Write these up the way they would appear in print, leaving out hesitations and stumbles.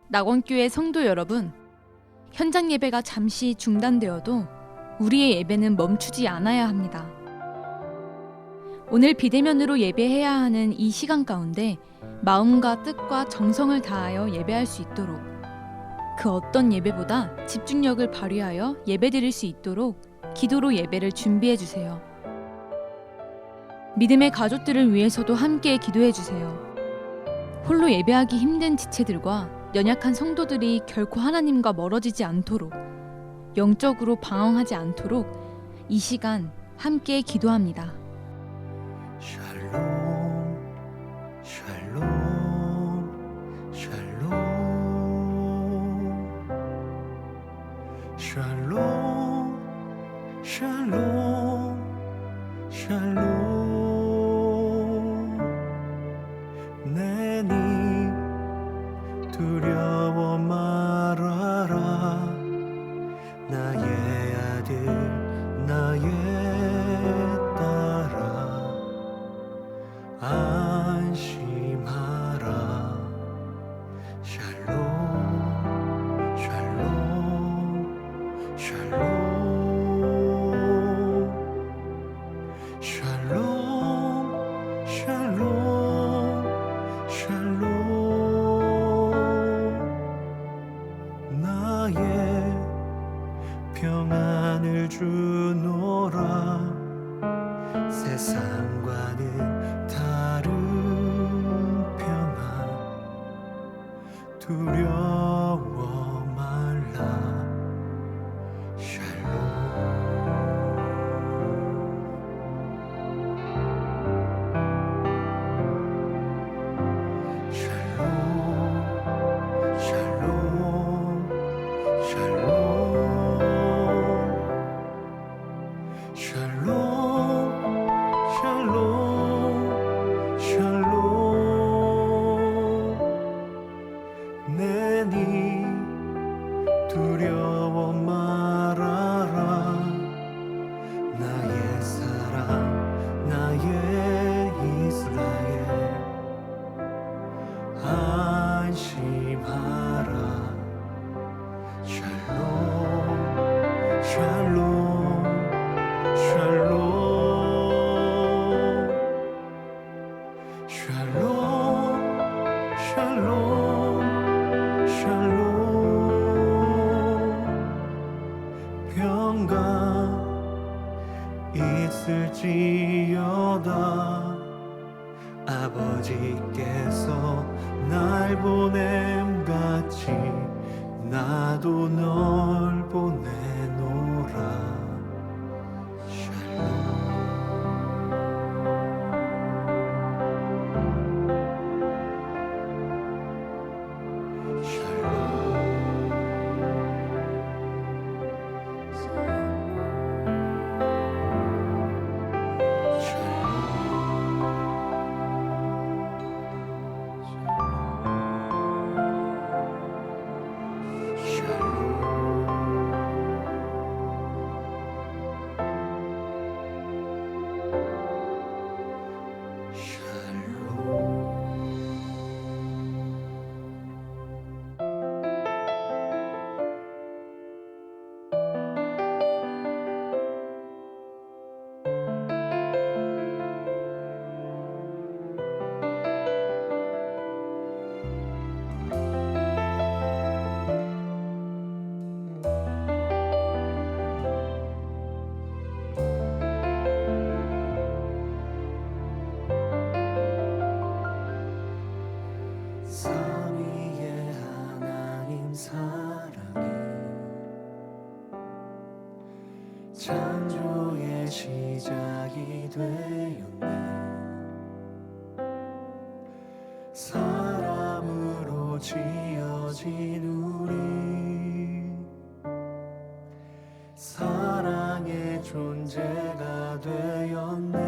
낙원교회 성도 여러분, 현장 예배가 잠시 중단되어도 우리의 예배는 멈추지 않아야 합니다. 오늘 비대면으로 예배해야 하는 이 시간 가운데 마음과 뜻과 정성을 다하여 예배할 수 있도록, 그 어떤 예배보다 집중력을 발휘하여 예배드릴 수 있도록 기도로 예배를 준비해 주세요. 믿음의 가족들을 위해서도 함께 기도해 주세요. 홀로 예배하기 힘든 지체들과 연약한 성도들이 결코 하나님과 멀어지지 않도록, 영적으로 방황하지 않도록 이 시간 함께 기도합니다. 샬롬 샬롬 샬롬 샬롬 샬롬 샬롬 내니 두려워 말아라 나의 아들 나의 딸아 안심하라 샬롬 샬롬 샬롬 샬롬 샬롬 샬롬 나의 평안을 주노라 세상과는 다른 평안 두려워 말라 샬롬 샬롬 샬롬 샬롬 샬롬 샬롬 내니 두려워 말아라 나의 사랑 나의 이스라엘 안심하라 샬롬 샬롬 샬롬 샬롬 샬롬 샬롬 평강 있을지어다 아버지께서 날 보냄같이 나도 널 보내노라 샬롬 삼위의 하나님 사랑이 창조의 시작이 되었네 사람으로 지어진 우리 사랑의 존재가 되었네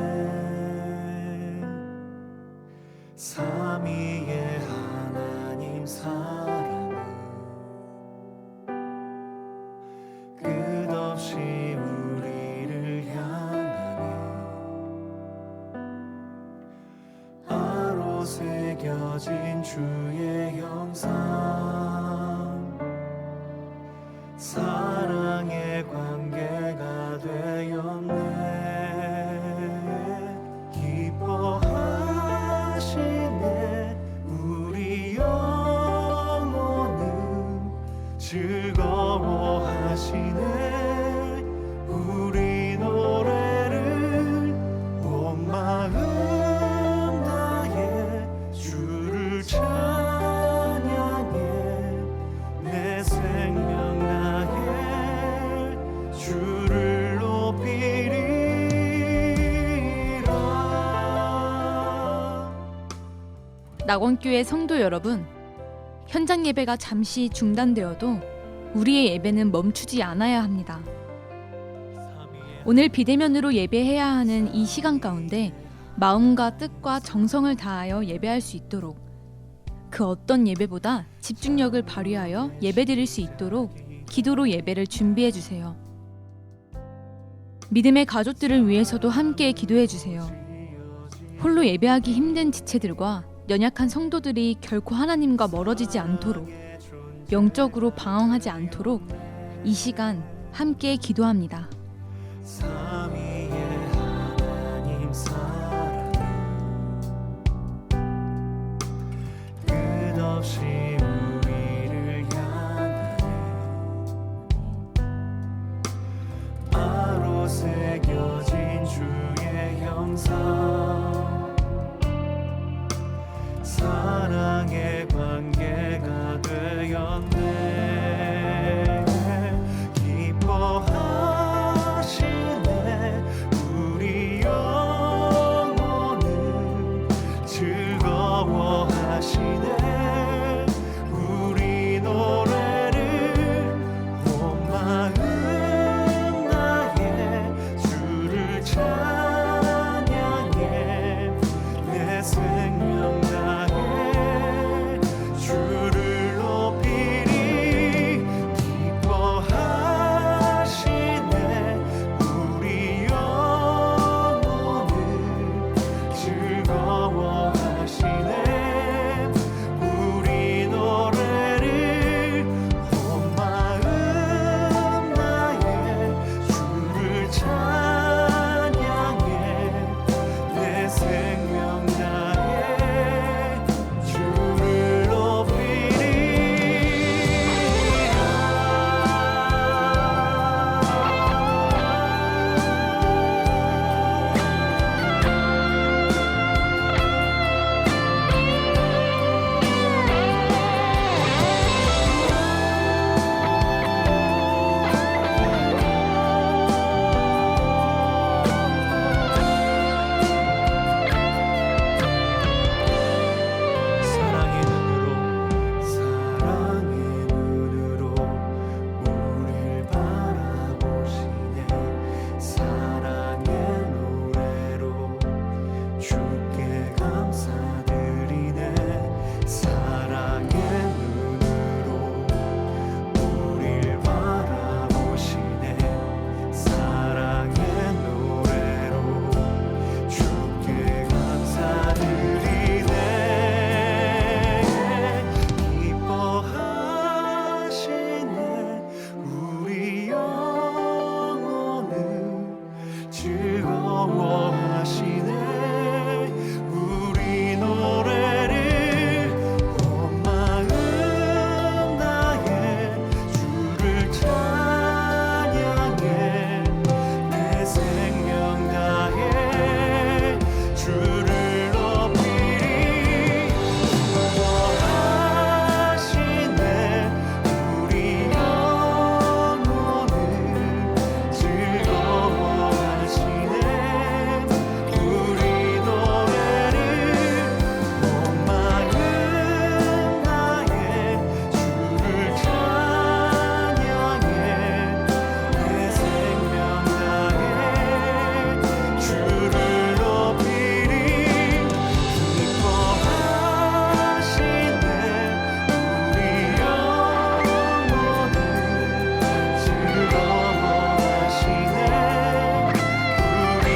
삼위의 하나님 사랑은 끝없이 우리를 향하네 아로 새겨진 주의 형상 낙원교회 성도 여러분, 현장 예배가 잠시 중단되어도 우리의 예배는 멈추지 않아야 합니다. 오늘 비대면으로 예배해야 하는 이 시간 가운데 마음과 뜻과 정성을 다하여 예배할 수 있도록, 그 어떤 예배보다 집중력을 발휘하여 예배드릴 수 있도록 기도로 예배를 준비해 주세요. 믿음의 가족들을 위해서도 함께 기도해 주세요. 홀로 예배하기 힘든 지체들과 연약한 성도들이 결코 하나님과 멀어지지 않도록, 영적으로 방황하지 않도록 이 시간 함께 기도합니다. 삼위의 하나님 사랑은 끝없이 우리를 향하네. 바로 새겨진 주의 형상, 사랑의 관계가 되었네. 기뻐하시네 우리 영혼을, 즐거워하시네 우리 노래를. 온 마음 나의 주를 찬양해. 내 생명 다해 주를 높이리. 기뻐하시네 우리 영혼을, 즐거워하시네 우리 노래를. 온 마음 나의 주를 찬양해. 내 생명 다해 주를 사랑의 눈으로 우릴 바라보시네. 사랑의 노래로 주께 감사드리네. 사랑의 눈으로 우릴 바라보시네. 사랑의 노래로 주께 감사드리네. 기뻐하시네 우리 영혼을, 즐거워하시네 우리 노래를. 온 마음 나의 주를 찬양해. 내 생명 다해 주를 높이리. 기뻐하시네 우리 영혼을, 즐거워하시네 우리 노래를. 온 마음 나의 주를 찬양해. 내 생명 다해 주를 높이리. 기뻐하시네 우리 영혼을, 즐거워하시네 우리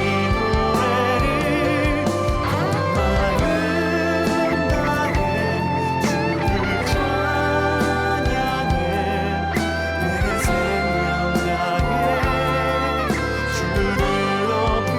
노래를. 온 마음 나의 주를 찬양해. 내 생명 다해 주를 높이리라.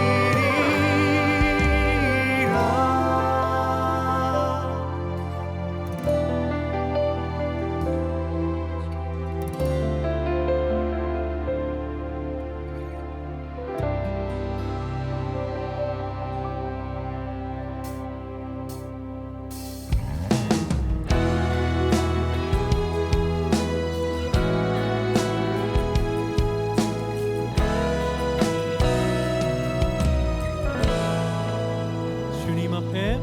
주님 앞에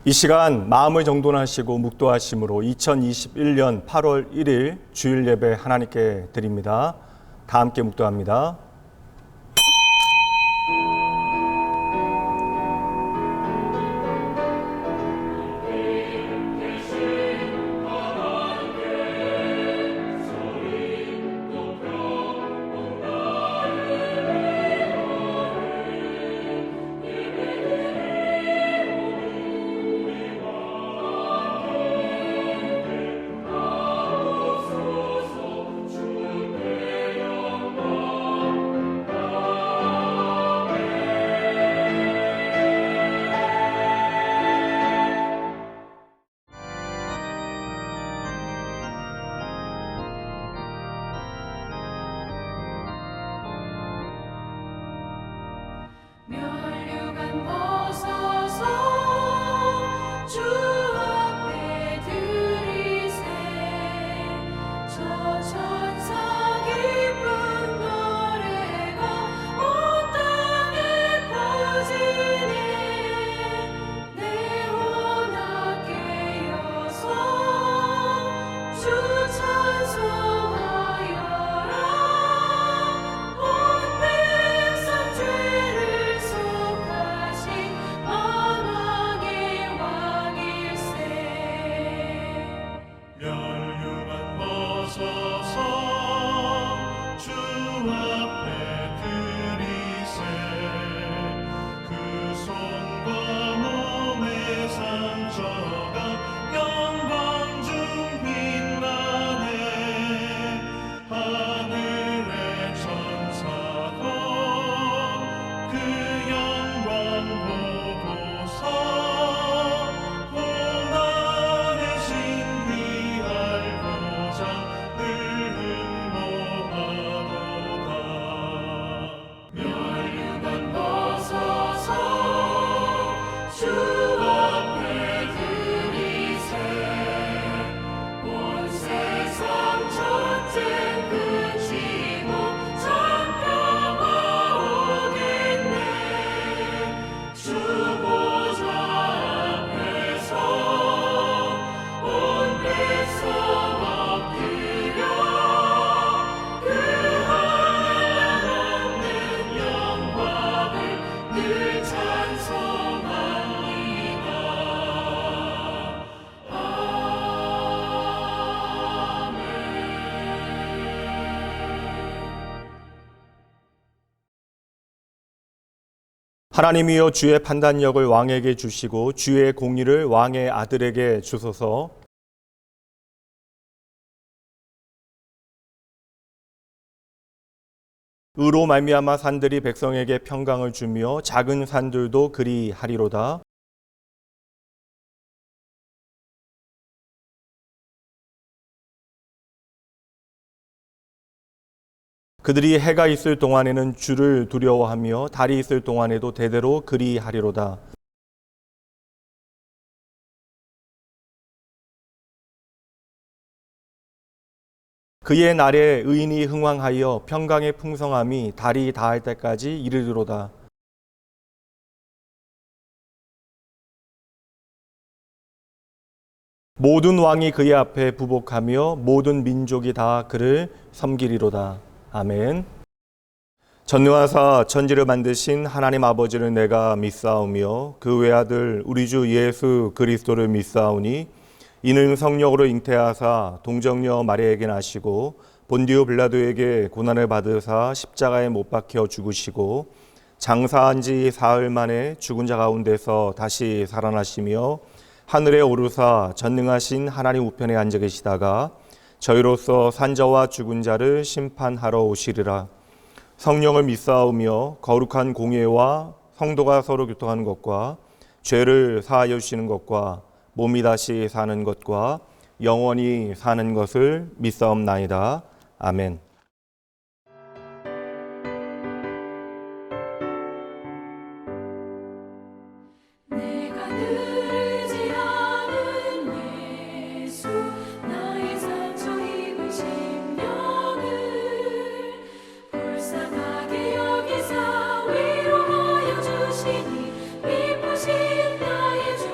이 시간 마음을 정돈하시고 묵도하심으로 2021년 8월 1일 주일 예배 하나님께 드립니다. 다 함께 묵도합니다. 면류관 벗어서 주 앞에 들이세 저 천사 기쁜 노래가 온 땅에 퍼지네 내 혼합 깨어서 주 찬송하여라 온 백성 죄를 속하신 만왕의 왕일세 면류관 벗어서 주 앞에 들이세 그 손과 몸의 상처가 영광 중 빛나네 하늘의 천사도 그 영광 보고서 고난의 신비할고자 늘 흥모하도다 면류관 벗어서 주 앞에 들이세 온 세상 전쟁 그치고 참평화 오겠네 주 보좌 앞에서 온 백성 엎드려 그 하늘 없는 영광을 늘 찬송합니다. 하나님이여 주의 판단력을 왕에게 주시고 주의 공의를 왕의 아들에게 주소서. 의로 말미암아 산들이 백성에게 평강을 주며 작은 산들도 그리 하리로다. 그들이 해가 있을 동안에는 주를 두려워하며 달이 있을 동안에도 대대로 그리 하리로다. 그의 날에 의인이 흥왕하여 평강의 풍성함이 달이 다할 때까지 이르리로다. 모든 왕이 그의 앞에 부복하며 모든 민족이 다 그를 섬기리로다. 아멘. 전능하사 천지를 만드신 하나님 아버지를 내가 믿사오며 그 외아들 우리 주 예수 그리스도를 믿사오니 이는 성령으로 잉태하사 동정녀 마리아에게 나시고 본디오 빌라도에게 고난을 받으사 십자가에 못 박혀 죽으시고 장사한 지 사흘 만에 죽은 자 가운데서 다시 살아나시며 하늘에 오르사 전능하신 하나님 우편에 앉아 계시다가 저희로서 산자와 죽은 자를 심판하러 오시리라. 성령을 믿사오며 거룩한 공예와 성도가 서로 교통하는 것과 죄를 사하여 주시는 것과 몸이 다시 사는 것과 영원히 사는 것을 믿사옵나이다. 아멘. 내가 늘지 않은 예수 나의 상처 입은 심령을 불쌍하게 여기사 위로하여 주시니 기쁘신 나의 주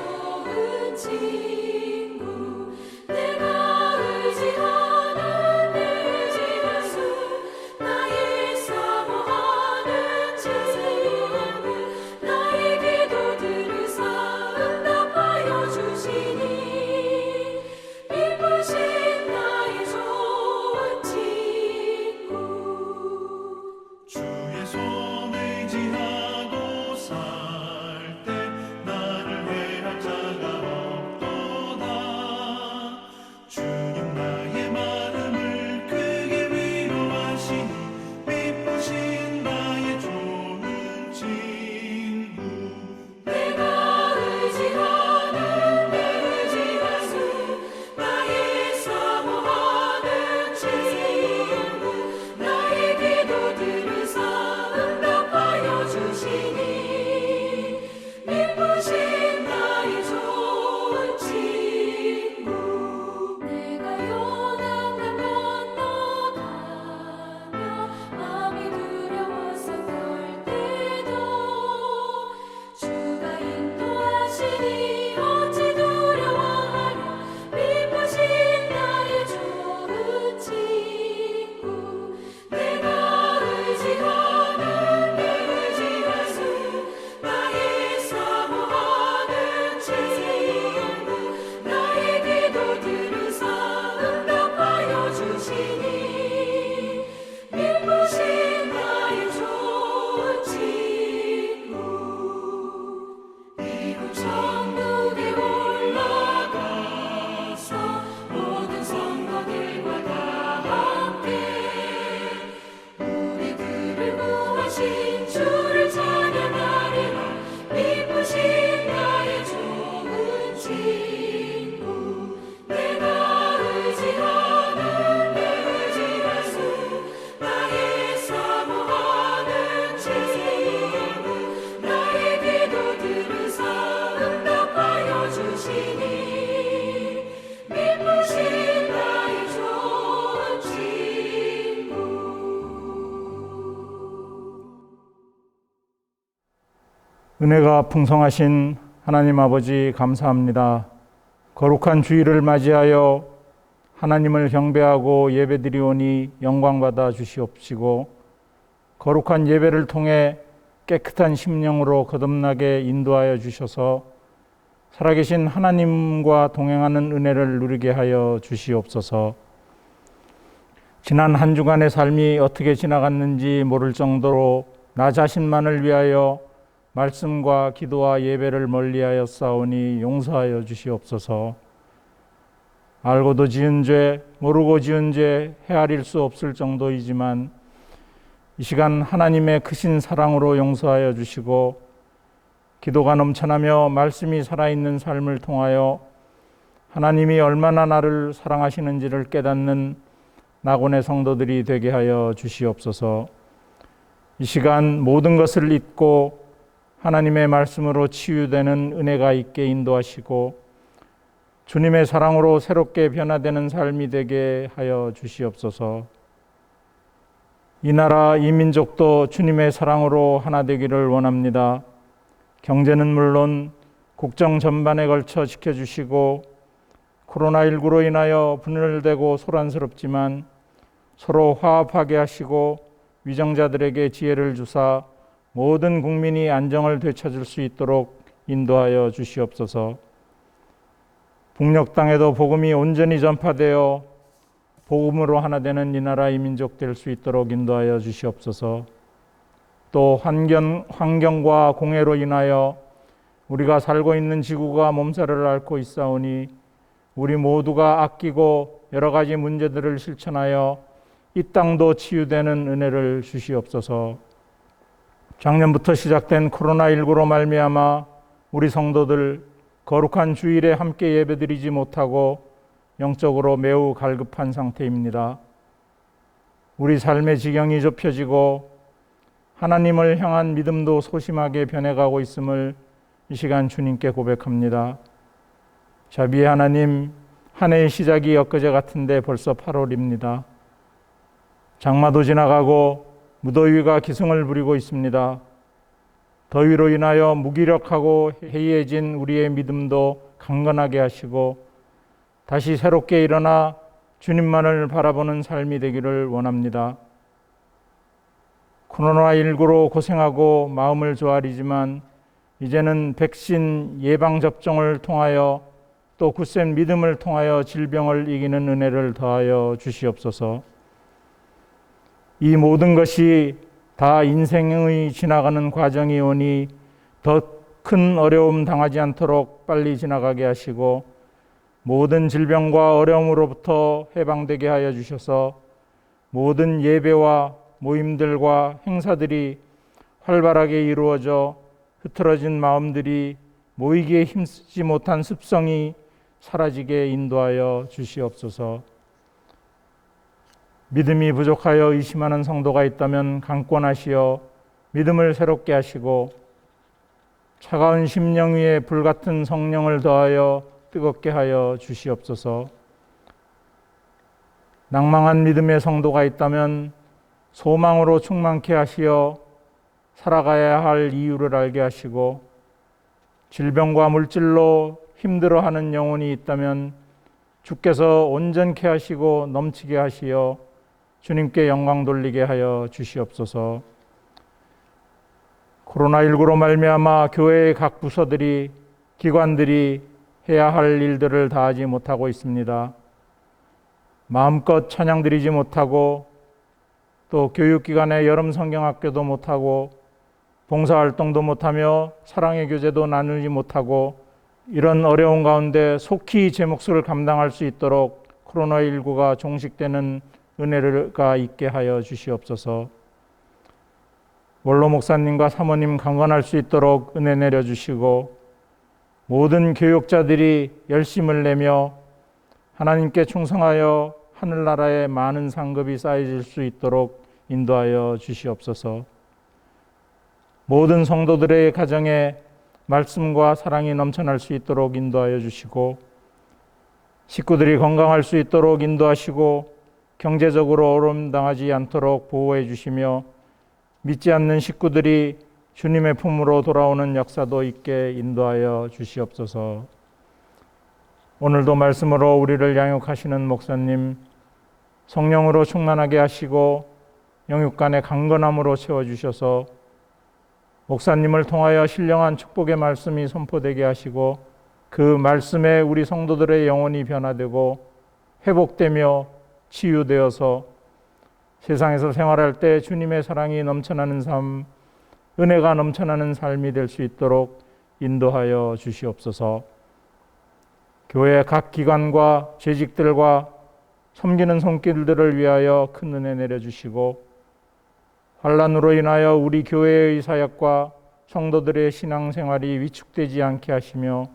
은혜가 풍성하신 하나님 아버지 감사합니다. 거룩한 주일을 맞이하여 하나님을 경배하고 예배드리오니 영광받아 주시옵시고, 거룩한 예배를 통해 깨끗한 심령으로 거듭나게 인도하여 주셔서 살아계신 하나님과 동행하는 은혜를 누리게 하여 주시옵소서. 지난 한 주간의 삶이 어떻게 지나갔는지 모를 정도로 나 자신만을 위하여 말씀과 기도와 예배를 멀리하여 싸우니 용서하여 주시옵소서. 알고도 지은 죄, 모르고 지은 죄 헤아릴 수 없을 정도이지만 이 시간 하나님의 크신 사랑으로 용서하여 주시고, 기도가 넘쳐나며 말씀이 살아있는 삶을 통하여 하나님이 얼마나 나를 사랑하시는지를 깨닫는 낙원의 성도들이 되게 하여 주시옵소서. 이 시간 모든 것을 잊고 하나님의 말씀으로 치유되는 은혜가 있게 인도하시고, 주님의 사랑으로 새롭게 변화되는 삶이 되게 하여 주시옵소서. 이 나라 이 민족도 주님의 사랑으로 하나 되기를 원합니다. 경제는 물론 국정 전반에 걸쳐 지켜주시고, 코로나19로 인하여 분열되고 소란스럽지만 서로 화합하게 하시고 위정자들에게 지혜를 주사 모든 국민이 안정을 되찾을 수 있도록 인도하여 주시옵소서. 북녘 땅에도 복음이 온전히 전파되어 복음으로 하나 되는 이 나라 이 민족 될 수 있도록 인도하여 주시옵소서. 또 환경과 공해로 인하여 우리가 살고 있는 지구가 몸살을 앓고 있사오니 우리 모두가 아끼고 여러 가지 문제들을 실천하여 이 땅도 치유되는 은혜를 주시옵소서. 작년부터 시작된 코로나19로 말미암아 우리 성도들 거룩한 주일에 함께 예배드리지 못하고 영적으로 매우 갈급한 상태입니다. 우리 삶의 지경이 좁혀지고 하나님을 향한 믿음도 소심하게 변해가고 있음을 이 시간 주님께 고백합니다. 자비의 하나님, 한 해의 시작이 엊그제 같은데 벌써 8월입니다. 장마도 지나가고 무더위가 기승을 부리고 있습니다. 더위로 인하여 무기력하고 해이해진 우리의 믿음도 강건하게 하시고 다시 새롭게 일어나 주님만을 바라보는 삶이 되기를 원합니다. 코로나19로 고생하고 마음을 조아리지만 이제는 백신 예방접종을 통하여 또 굳센 믿음을 통하여 질병을 이기는 은혜를 더하여 주시옵소서. 이 모든 것이 다 인생의 지나가는 과정이 오니 더 큰 어려움 당하지 않도록 빨리 지나가게 하시고 모든 질병과 어려움으로부터 해방되게 하여 주셔서 모든 예배와 모임들과 행사들이 활발하게 이루어져 흐트러진 마음들이 모이기에 힘쓰지 못한 습성이 사라지게 인도하여 주시옵소서. 믿음이 부족하여 의심하는 성도가 있다면 강권하시어 믿음을 새롭게 하시고 차가운 심령 위에 불같은 성령을 더하여 뜨겁게 하여 주시옵소서. 낭망한 믿음의 성도가 있다면 소망으로 충만케 하시어 살아가야 할 이유를 알게 하시고 질병과 물질로 힘들어하는 영혼이 있다면 주께서 온전케 하시고 넘치게 하시어 주님께 영광 돌리게 하여 주시옵소서. 코로나19로 말미암아 교회의 각 부서들이 기관들이 해야 할 일들을 다하지 못하고 있습니다. 마음껏 찬양 드리지 못하고 또 교육기관의 여름 성경학교도 못하고 봉사활동도 못하며 사랑의 교제도 나누지 못하고 이런 어려운 가운데 속히 제 몫을 감당할 수 있도록 코로나19가 종식되는 은혜가 있게 하여 주시옵소서. 원로 목사님과 사모님 강건할 수 있도록 은혜 내려주시고 모든 교육자들이 열심을 내며 하나님께 충성하여 하늘나라에 많은 상급이 쌓여질 수 있도록 인도하여 주시옵소서. 모든 성도들의 가정에 말씀과 사랑이 넘쳐날 수 있도록 인도하여 주시고 식구들이 건강할 수 있도록 인도하시고 경제적으로 어려움 당하지 않도록 보호해 주시며 믿지 않는 식구들이 주님의 품으로 돌아오는 역사도 있게 인도하여 주시옵소서. 오늘도 말씀으로 우리를 양육하시는 목사님, 성령으로 충만하게 하시고 영육간의 강건함으로 채워주셔서 목사님을 통하여 신령한 축복의 말씀이 선포되게 하시고 그 말씀에 우리 성도들의 영혼이 변화되고 회복되며 치유되어서 세상에서 생활할 때 주님의 사랑이 넘쳐나는 삶, 은혜가 넘쳐나는 삶이 될 수 있도록 인도하여 주시옵소서. 교회 각 기관과 재직들과 섬기는 손길들을 위하여 큰 은혜 내려주시고 환난으로 인하여 우리 교회의 사역과 성도들의 신앙생활이 위축되지 않게 하시며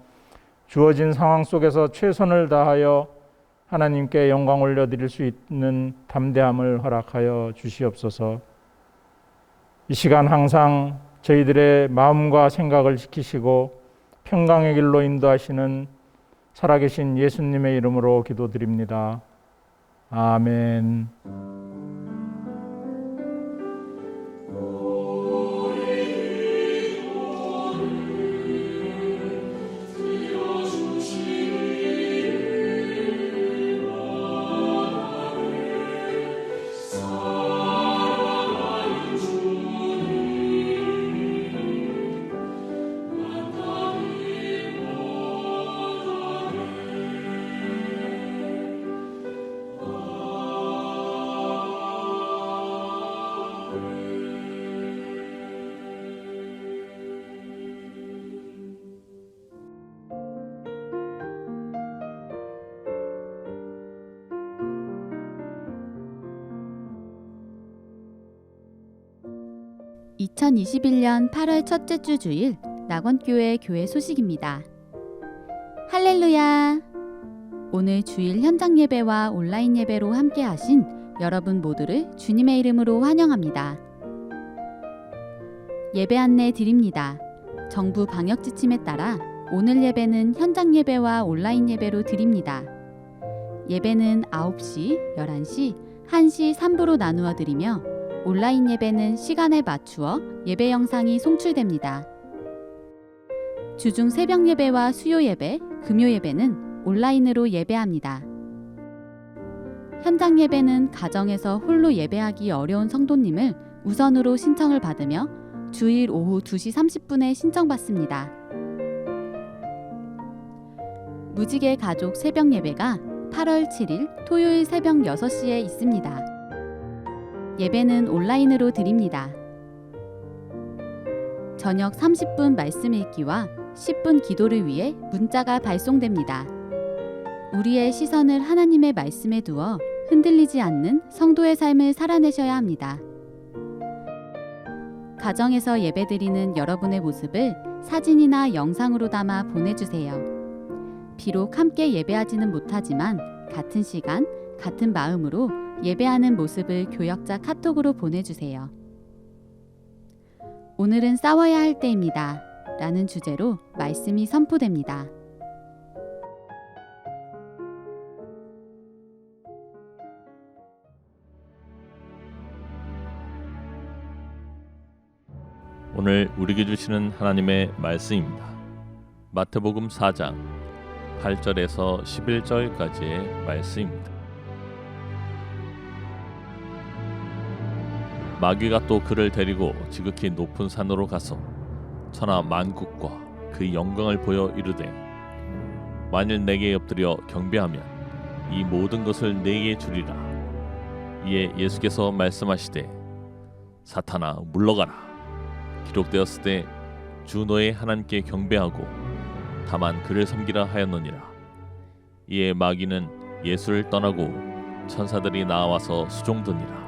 주어진 상황 속에서 최선을 다하여 하나님께 영광 올려드릴 수 있는 담대함을 허락하여 주시옵소서. 이 시간 항상 저희들의 마음과 생각을 지키시고 평강의 길로 인도하시는 살아계신 예수님의 이름으로 기도드립니다. 아멘. (2021년 8월) 첫째 주 주일 낙원교회 교회 소식입니다. 할렐루야! 오늘 주일 현장 예배와 온라인 예배로 함께 하신 여러분 모두를 주님의 이름으로 환영합니다. 예배 안내 드립니다. 정부 방역 지침에 따라 오늘 예배는 현장 예배와 온라인 예배로 드립니다. 예배는 9시, 11시, 1시 3부로 나누어 드리며 온라인 예배는 시간에 맞추어 예배 영상이 송출됩니다. 주중 새벽 예배와 수요 예배, 금요 예배는 온라인으로 예배합니다. 현장 예배는 가정에서 홀로 예배하기 어려운 성도님을 우선으로 신청을 받으며 주일 오후 2시 30분에 신청받습니다. 무지개 가족 새벽 예배가 8월 7일 토요일 새벽 6시에 있습니다. 예배는 온라인으로 드립니다. 저녁 30분 말씀 읽기와 10분 기도를 위해 문자가 발송됩니다. 우리의 시선을 하나님의 말씀에 두어 흔들리지 않는 성도의 삶을 살아내셔야 합니다. 가정에서 예배드리는 여러분의 모습을 사진이나 영상으로 담아 보내주세요. 비록 함께 예배하지는 못하지만 같은 시간, 같은 마음으로 예배하는 모습을 교역자 카톡으로 보내주세요. 오늘은 싸워야 할 때입니다. 라는 주제로 말씀이 선포됩니다. 오늘 우리에게 주시는 하나님의 말씀입니다. 마태복음 4장 8절에서 11절까지의 말씀입니다. 마귀가 또 그를 데리고 지극히 높은 산으로 가서 천하 만국과 그 영광을 보여 이르되 만일 내게 엎드려 경배하면 이 모든 것을 내게 주리라. 이에 예수께서 말씀하시되 사탄아 물러가라. 기록되었을 때 주 너의 하나님께 경배하고 다만 그를 섬기라 하였느니라. 이에 마귀는 예수를 떠나고 천사들이 나와서 수종드니라.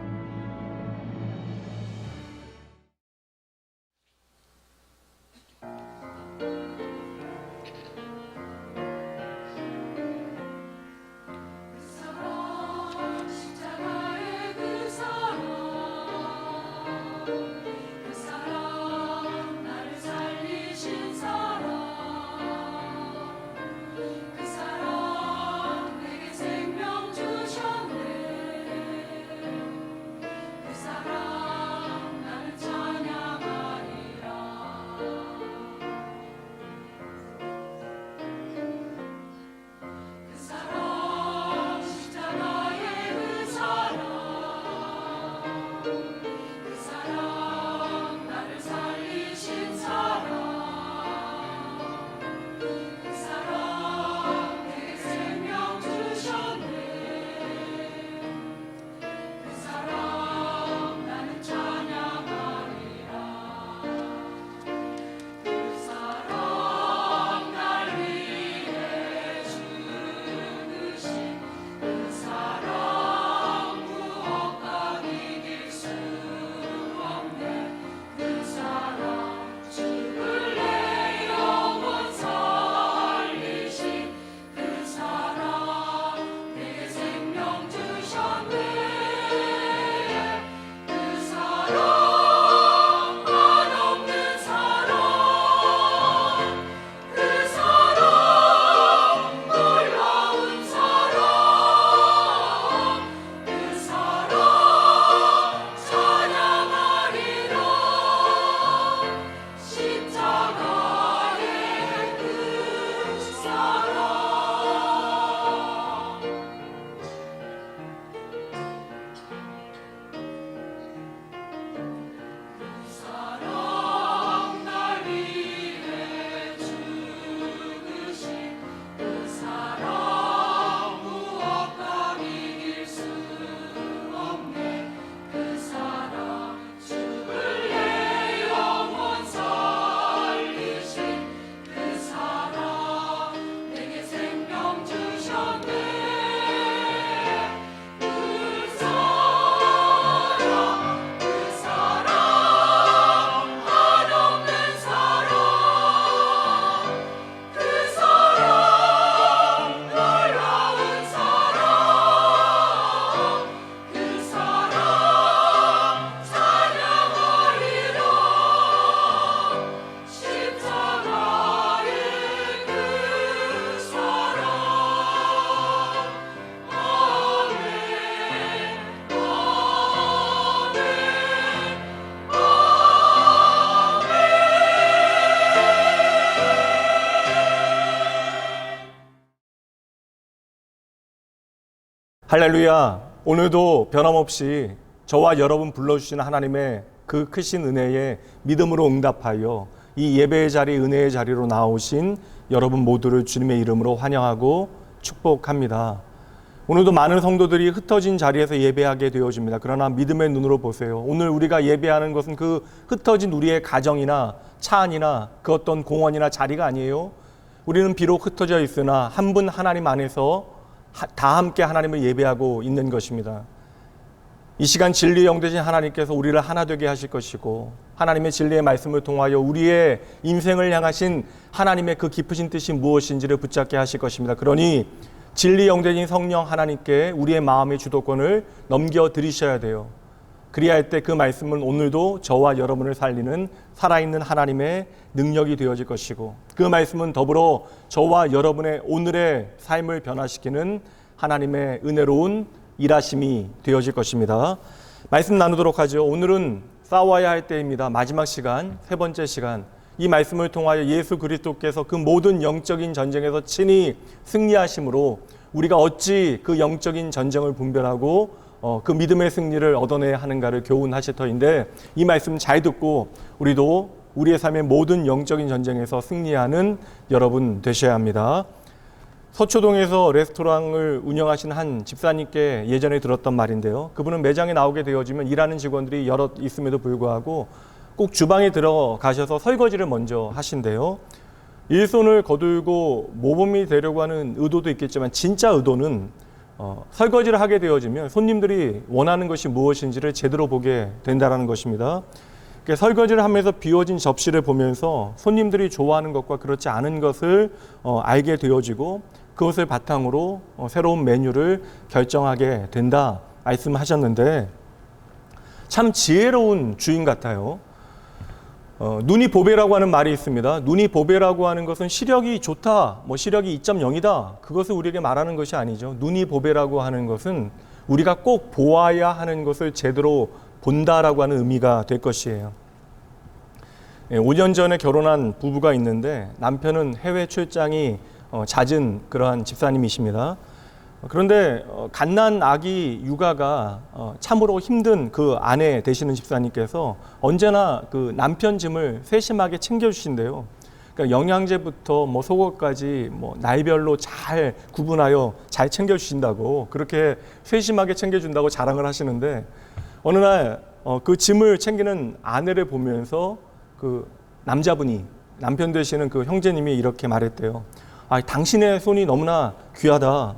할렐루야. 오늘도 변함없이 저와 여러분 불러주신 하나님의 그 크신 은혜에 믿음으로 응답하여 이 예배의 자리, 은혜의 자리로 나오신 여러분 모두를 주님의 이름으로 환영하고 축복합니다. 오늘도 많은 성도들이 흩어진 자리에서 예배하게 되어집니다. 그러나 믿음의 눈으로 보세요. 오늘 우리가 예배하는 것은 그 흩어진 우리의 가정이나 차 안이나 그 어떤 공원이나 자리가 아니에요. 우리는 비록 흩어져 있으나 한 분 하나님 안에서 다 함께 하나님을 예배하고 있는 것입니다. 이 시간 진리의 영 되신 하나님께서 우리를 하나 되게 하실 것이고 하나님의 진리의 말씀을 통하여 우리의 인생을 향하신 하나님의 그 깊으신 뜻이 무엇인지를 붙잡게 하실 것입니다. 그러니 진리의 영 되신 성령 하나님께 우리의 마음의 주도권을 넘겨드리셔야 돼요. 그리할 때 그 말씀은 오늘도 저와 여러분을 살리는 살아있는 하나님의 능력이 되어질 것이고 그 말씀은 더불어 저와 여러분의 오늘의 삶을 변화시키는 하나님의 은혜로운 일하심이 되어질 것입니다. 말씀 나누도록 하죠. 오늘은 싸워야 할 때입니다. 마지막 시간, 세 번째 시간. 이 말씀을 통하여 예수 그리스도께서 그 모든 영적인 전쟁에서 친히 승리하심으로 우리가 어찌 그 영적인 전쟁을 분별하고 그 믿음의 승리를 얻어내야 하는가를 교훈하실 터인데 이 말씀 잘 듣고 우리도 우리의 삶의 모든 영적인 전쟁에서 승리하는 여러분 되셔야 합니다. 서초동에서 레스토랑을 운영하신 한 집사님께 예전에 들었던 말인데요. 그분은 매장에 나오게 되어지면 일하는 직원들이 여럿 있음에도 불구하고 꼭 주방에 들어가셔서 설거지를 먼저 하신대요. 일손을 거들고 모범이 되려고 하는 의도도 있겠지만 진짜 의도는 설거지를 하게 되어지면 손님들이 원하는 것이 무엇인지를 제대로 보게 된다는 것입니다. 그러니까 설거지를 하면서 비워진 접시를 보면서 손님들이 좋아하는 것과 그렇지 않은 것을 알게 되어지고 그것을 바탕으로 새로운 메뉴를 결정하게 된다 말씀하셨는데 참 지혜로운 주인 같아요. 눈이 보배라고 하는 말이 있습니다. 눈이 보배라고 하는 것은 시력이 좋다, 시력이 2.0이다. 그것을 우리에게 말하는 것이 아니죠. 눈이 보배라고 하는 것은 우리가 꼭 보아야 하는 것을 제대로 본다라고 하는 의미가 될 것이에요. 5년 전에 결혼한 부부가 있는데 남편은 해외 출장이 잦은 그러한 집사님이십니다. 그런데 갓난 아기 육아가 참으로 힘든 그 아내 되시는 집사님께서 언제나 그 남편 짐을 세심하게 챙겨주신대요. 그러니까 영양제부터 속옷까지 나이별로 잘 구분하여 잘 챙겨주신다고 그렇게 세심하게 챙겨준다고 자랑을 하시는데 어느 날 그 짐을 챙기는 아내를 보면서 그 남자분이 남편 되시는 그 형제님이 이렇게 말했대요. 당신의 손이 너무나 귀하다.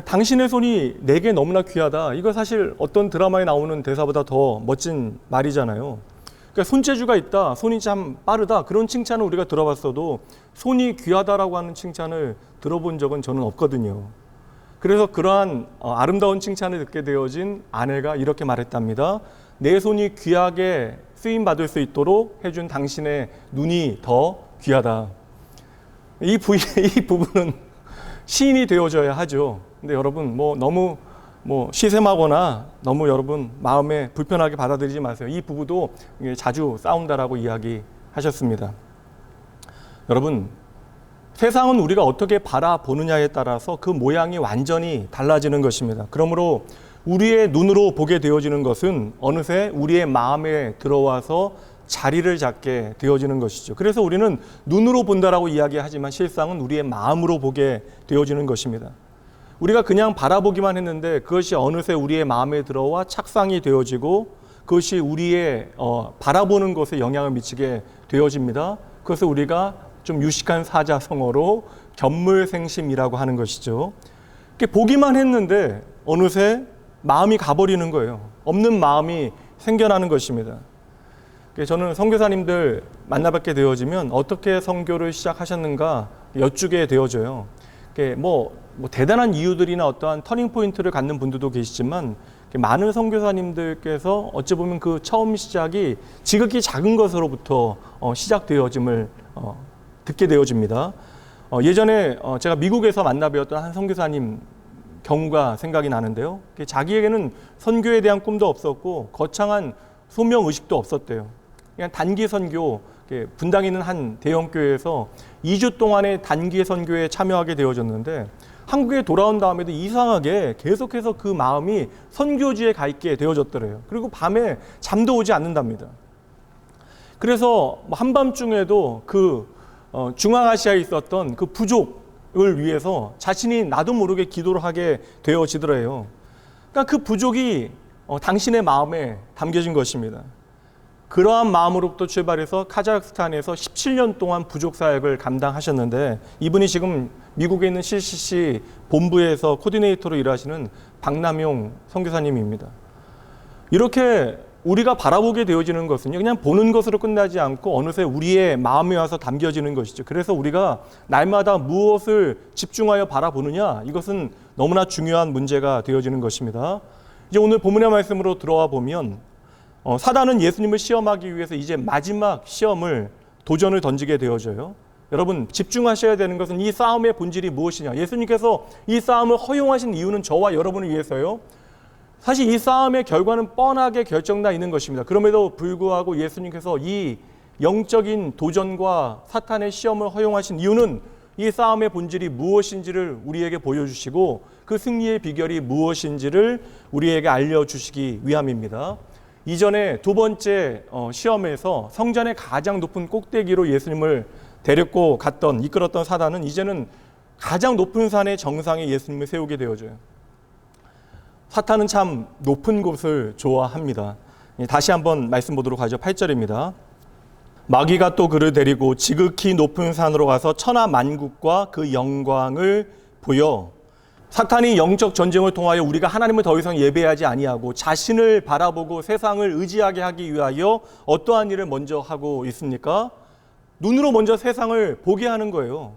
당신의 손이 내게 너무나 귀하다. 이거 사실 어떤 드라마에 나오는 대사보다 더 멋진 말이잖아요. 그러니까 손재주가 있다, 손이 참 빠르다 그런 칭찬을 우리가 들어봤어도 손이 귀하다라고 하는 칭찬을 들어본 적은 저는 없거든요. 그래서 그러한 아름다운 칭찬을 듣게 되어진 아내가 이렇게 말했답니다. 내 손이 귀하게 쓰임받을 수 있도록 해준 당신의 눈이 더 귀하다. 이 부분은 시인이 되어져야 하죠. 근데 여러분 너무 시샘하거나 너무 여러분 마음에 불편하게 받아들이지 마세요. 이 부부도 자주 싸운다라고 이야기하셨습니다. 여러분 세상은 우리가 어떻게 바라보느냐에 따라서 그 모양이 완전히 달라지는 것입니다. 그러므로 우리의 눈으로 보게 되어지는 것은 어느새 우리의 마음에 들어와서 자리를 잡게 되어지는 것이죠. 그래서 우리는 눈으로 본다라고 이야기하지만 실상은 우리의 마음으로 보게 되어지는 것입니다. 우리가 그냥 바라보기만 했는데 그것이 어느새 우리의 마음에 들어와 착상이 되어지고 그것이 우리의 바라보는 것에 영향을 미치게 되어집니다. 그것을 우리가 좀 유식한 사자성어로 견물생심이라고 하는 것이죠. 보기만 했는데 어느새 마음이 가버리는 거예요. 없는 마음이 생겨나는 것입니다. 저는 선교사님들 만나뵙게 되어지면 어떻게 선교를 시작하셨는가 여쭈게 되어져요. 대단한 이유들이나 어떠한 터닝 포인트를 갖는 분들도 계시지만 많은 선교사님들께서 어찌 보면 그 처음 시작이 지극히 작은 것으로부터 시작되어짐을 듣게 되어집니다. 예전에 제가 미국에서 만나뵈었던 한 선교사님 경우가 생각이 나는데요. 자기에게는 선교에 대한 꿈도 없었고 거창한 소명 의식도 없었대요. 그냥 단기 선교, 분당에 있는 한 대형 교회에서 2주 동안의 단기 선교에 참여하게 되어졌는데 한국에 돌아온 다음에도 이상하게 계속해서 그 마음이 선교지에 가 있게 되어졌더래요. 그리고 밤에 잠도 오지 않는답니다. 그래서 한밤중에도 중앙아시아에 있었던 그 부족을 위해서 자신이 나도 모르게 기도를 하게 되어지더래요. 그러니까 그 부족이 당신의 마음에 담겨진 것입니다. 그러한 마음으로부터 출발해서 카자흐스탄에서 17년 동안 부족 사역을 감당하셨는데, 이분이 지금 미국에 있는 CCC 본부에서 코디네이터로 일하시는 박남용 선교사님입니다. 이렇게 우리가 바라보게 되어지는 것은요, 그냥 보는 것으로 끝나지 않고 어느새 우리의 마음에 와서 담겨지는 것이죠. 그래서 우리가 날마다 무엇을 집중하여 바라보느냐, 이것은 너무나 중요한 문제가 되어지는 것입니다. 이제 오늘 본문의 말씀으로 들어와 보면 사단은 예수님을 시험하기 위해서 이제 마지막 시험을, 도전을 던지게 되어져요. 여러분, 집중하셔야 되는 것은 이 싸움의 본질이 무엇이냐. 예수님께서 이 싸움을 허용하신 이유는 저와 여러분을 위해서요. 사실 이 싸움의 결과는 뻔하게 결정나 있는 것입니다. 그럼에도 불구하고 예수님께서 이 영적인 도전과 사탄의 시험을 허용하신 이유는 이 싸움의 본질이 무엇인지를 우리에게 보여주시고 그 승리의 비결이 무엇인지를 우리에게 알려주시기 위함입니다. 이전에 두 번째 시험에서 성전의 가장 높은 꼭대기로 예수님을 데리고 이끌었던 사단은 이제는 가장 높은 산의 정상에 예수님을 세우게 되어져요. 사탄은 참 높은 곳을 좋아합니다. 다시 한번 말씀 보도록 하죠. 8절입니다. 마귀가 또 그를 데리고 지극히 높은 산으로 가서 천하 만국과 그 영광을 보여. 사탄이 영적 전쟁을 통하여 우리가 하나님을 더 이상 예배하지 아니하고 자신을 바라보고 세상을 의지하게 하기 위하여 어떠한 일을 먼저 하고 있습니까? 눈으로 먼저 세상을 보게 하는 거예요.